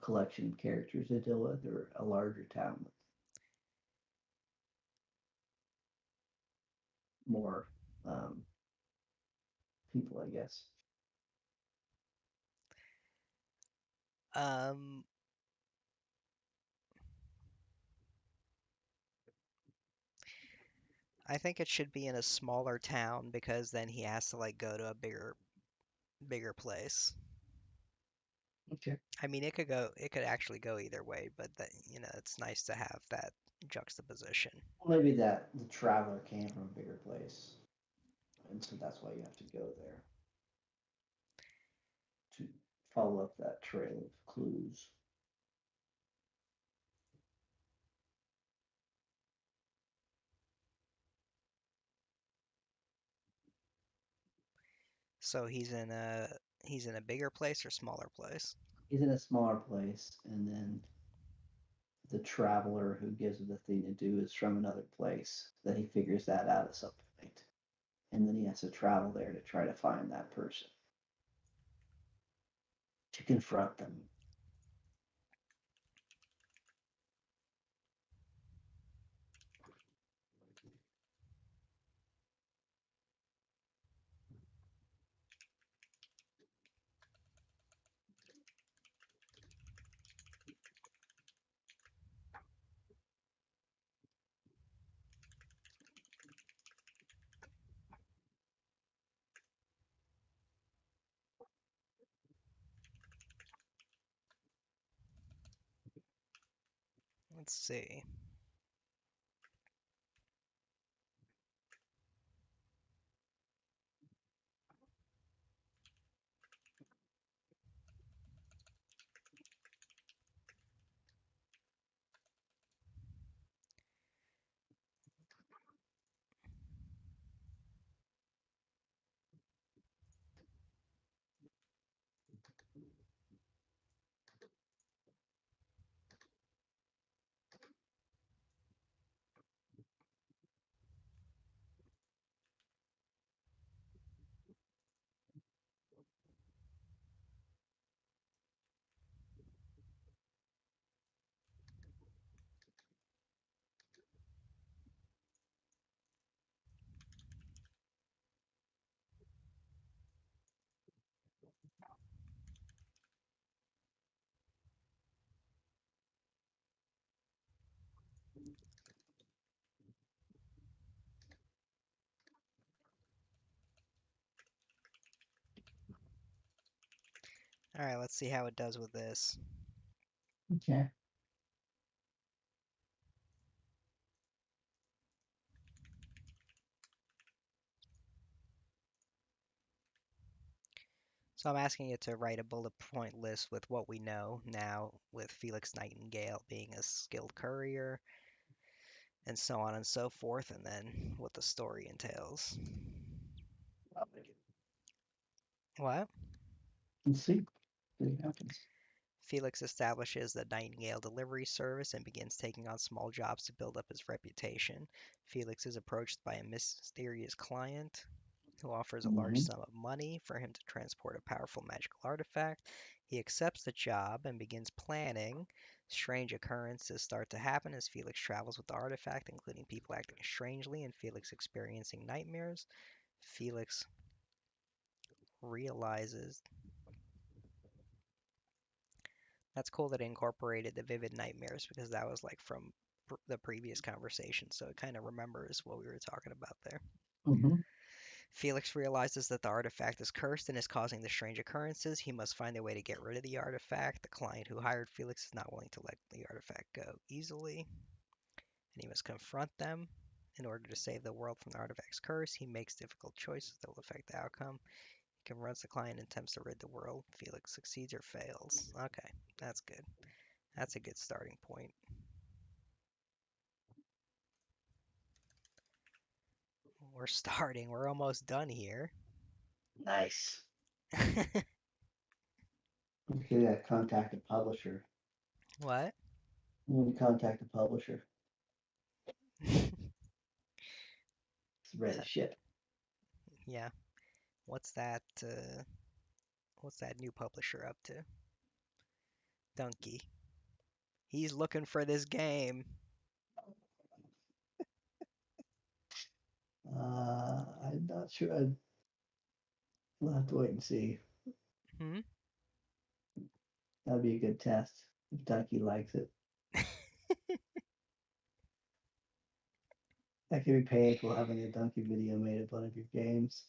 S1: collection of characters to deal with, or a larger town with more um, people, I guess?
S2: Um, I think it should be in a smaller town because then he has to like go to a bigger place.
S1: Okay.
S2: I mean, it could actually go either way, but that, it's nice to have that juxtaposition.
S1: Well, maybe that the traveler came from a bigger place, and so that's why you have to go there to follow up that trail of clues.
S2: So he's in a bigger place or smaller place.
S1: He's in a smaller place, and then the traveler who gives him the thing to do is from another place. That he figures that out at some point, and then he has to travel there to try to find that person to confront them.
S2: Let's see. All right, let's see how it does with this.
S1: Okay.
S2: So I'm asking it to write a bullet point list with what we know now, with Felix Nightingale being a skilled courier, and so on and so forth, and then what the story entails.
S1: I'll make it.
S2: What?
S1: Let's see. See what happens.
S2: Felix establishes the Nightingale delivery service and begins taking on small jobs to build up his reputation. Felix is approached by a mysterious client who offers a large
S1: Mm-hmm.
S2: sum of money for him to transport a powerful magical artifact. He accepts the job and begins planning. Strange occurrences start to happen as Felix travels with the artifact, including people acting strangely and Felix experiencing nightmares. Felix realizes that's cool that it incorporated the vivid nightmares because that was like from the previous conversation, so it kind of remembers what we were talking about there.
S1: Mm-hmm.
S2: Felix realizes that the artifact is cursed and is causing the strange occurrences. He must find a way to get rid of the artifact. The client who hired Felix is not willing to let the artifact go easily, and he must confront them. In order to save the world from the artifact's curse, he makes difficult choices that will affect the outcome. He confronts the client and attempts to rid the world. Felix succeeds or fails. Okay, that's good. That's a good starting point. We're starting. We're almost done here.
S1: Nice. Okay, yeah, contact a publisher.
S2: What?
S1: When you contact a publisher, it's ready to ship.
S2: Yeah. What's that? What's that new publisher up to? Donkey. He's looking for this game.
S1: I'm not sure. We'll have to wait and see.
S2: Hmm.
S1: That'd be a good test if Ducky likes it. That could be painful having a Ducky video made of one of your games.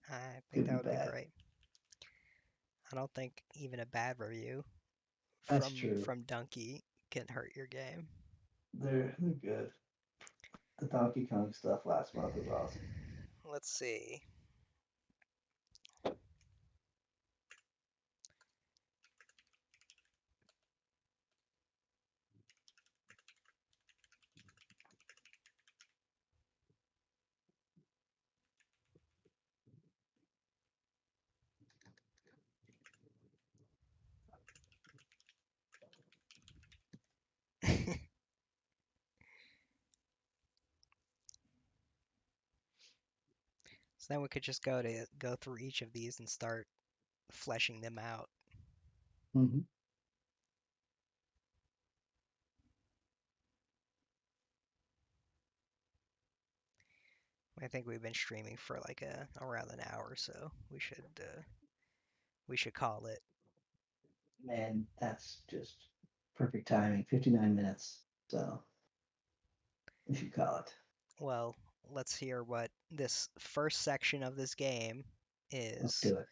S2: I think
S1: Could
S2: that
S1: be
S2: would be
S1: bad.
S2: great. I don't think even a bad review
S1: That's
S2: from
S1: true.
S2: from Donkey can hurt your game.
S1: They're good. The Donkey Kong stuff last month was awesome.
S2: Let's see. So then we could just go through each of these and start fleshing them out.
S1: Mm-hmm.
S2: I think we've been streaming for like around an hour, so we should call it.
S1: Man, that's just perfect timing. 59 minutes. So we should call it.
S2: Well, let's hear what this first section of this game
S1: Let's
S2: is.
S1: do it.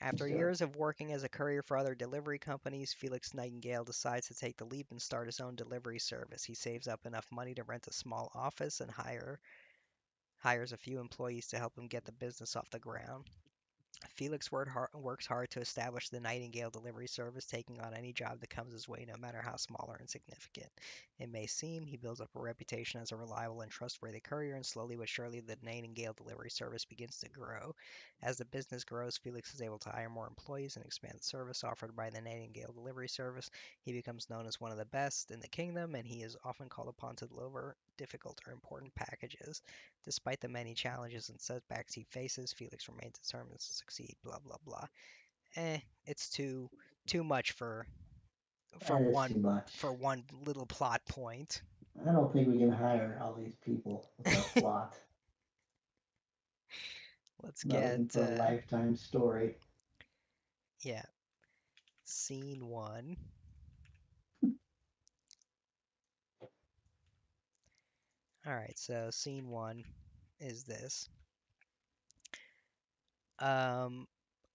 S2: After
S1: That's dope.
S2: years of working as a courier for other delivery companies, Felix Nightingale decides to take the leap and start his own delivery service. He saves up enough money to rent a small office and hires a few employees to help him get the business off the ground. Felix works hard to establish the Nightingale delivery service, taking on any job that comes his way, no matter how small or insignificant it may seem. He builds up a reputation as a reliable and trustworthy courier, and slowly but surely, the Nightingale delivery service begins to grow. As the business grows, Felix is able to hire more employees and expand the service offered by the Nightingale delivery service. He becomes known as one of the best in the kingdom, and he is often called upon to deliver difficult or important packages. Despite the many challenges and setbacks he faces, Felix remains determined to succeed. Blah blah blah. It's too much for
S1: That is
S2: one
S1: too much.
S2: for one little plot point.
S1: I don't think we can hire all these people without plot.
S2: Let's
S1: I'm not
S2: get
S1: looking for a lifetime story.
S2: yeah, scene one. All right, so scene one is this. Um,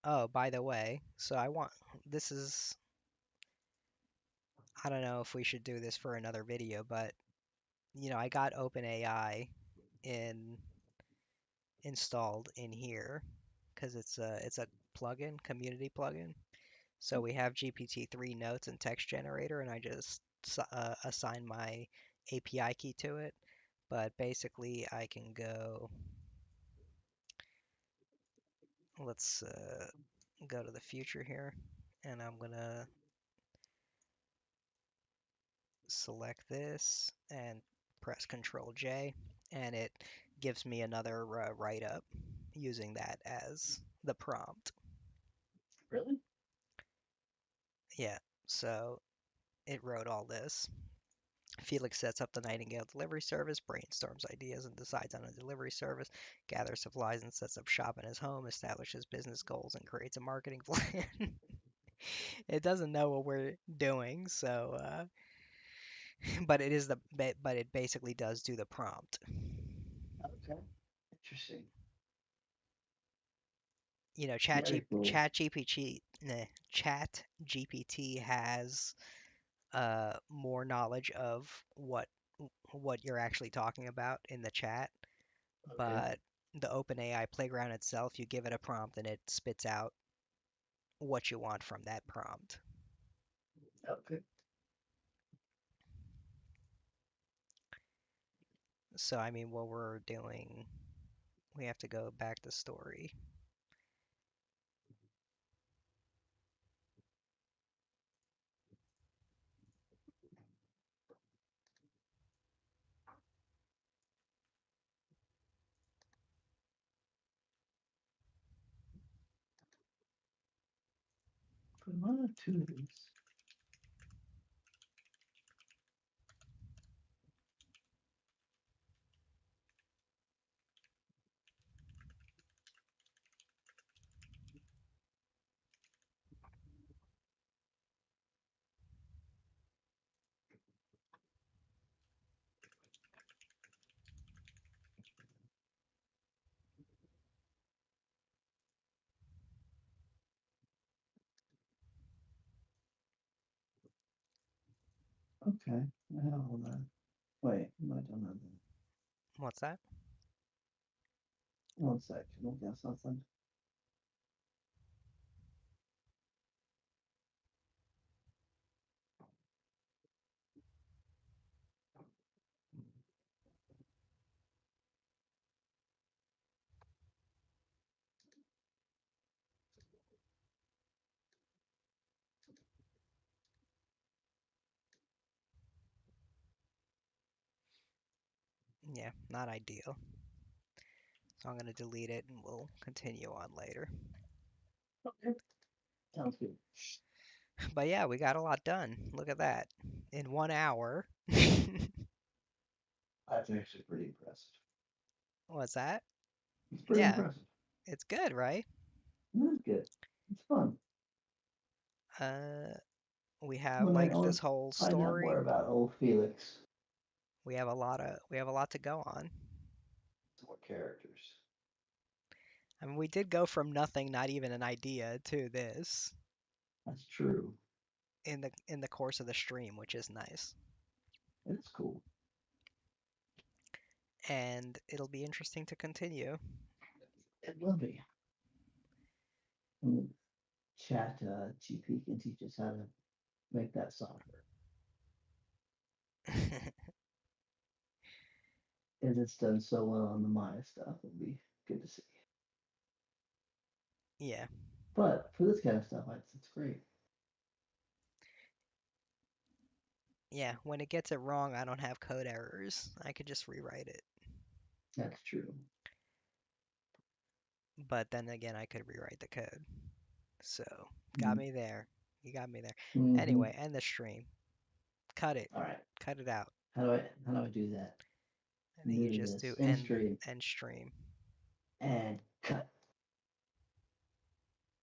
S2: oh, by the way, so this is I don't know if we should do this for another video, but I got OpenAI in installed in here because it's a plugin, community plugin. So we have GPT-3 notes and text generator, and I just assign my API key to it. But basically, I can go. Let's go to the future here, and I'm gonna select this and press Control J, and it gives me another write up using that as the prompt.
S1: Really?
S2: Yeah, so it wrote all this. Felix sets up the Nightingale delivery service, brainstorms ideas and decides on a delivery service, gathers supplies and sets up shop in his home, establishes business goals, and creates a marketing plan. It doesn't know what we're doing, so but but it basically does do the prompt.
S1: Okay. Interesting.
S2: ChatG
S1: Very cool.
S2: ChatGPT ChatGPT has more knowledge of what you're actually talking about in the chat,
S1: Okay.
S2: but the OpenAI playground itself, you give it a prompt and it spits out what you want from that prompt.
S1: Okay.
S2: So, I mean, what we're doing, we have to go back to story.
S1: Put one or two of these. Okay. Now hold on. Wait, I don't have that.
S2: What's that?
S1: One sec. Look at something.
S2: Yeah, not ideal. So I'm going to delete it and we'll continue on later.
S1: Okay. Sounds good.
S2: But yeah, we got a lot done. Look at that. In 1 hour.
S1: That's actually pretty impressive.
S2: What's that?
S1: It's pretty
S2: Yeah,
S1: impressive.
S2: it's good, right?
S1: That's good. It's fun.
S2: Uh, we have
S1: When I
S2: like
S1: want
S2: this
S1: to
S2: whole
S1: find out
S2: story.
S1: more about old Felix,
S2: We have a lot to go on.
S1: some more characters.
S2: I mean, we did go from nothing, not even an idea, to this
S1: That's true.
S2: in the course of the stream, which is nice.
S1: It's cool.
S2: And it'll be interesting to continue.
S1: It will be. And Chat GP can teach us how to make that software. And it's done so well on the Maya stuff. It'll be good to see.
S2: Yeah.
S1: But for this kind of stuff, it's great.
S2: Yeah, when it gets it wrong, I don't have code errors. I could just rewrite it.
S1: That's true.
S2: But then again, I could rewrite the code. So, got
S1: Mm-hmm.
S2: me there. You got me there.
S1: Mm-hmm.
S2: Anyway, end the stream. Cut it.
S1: All right.
S2: Cut it out.
S1: How do I do that?
S2: I
S1: I'm
S2: think
S1: new
S2: you
S1: to
S2: just
S1: this.
S2: do
S1: End stream
S2: end stream.
S1: and cut.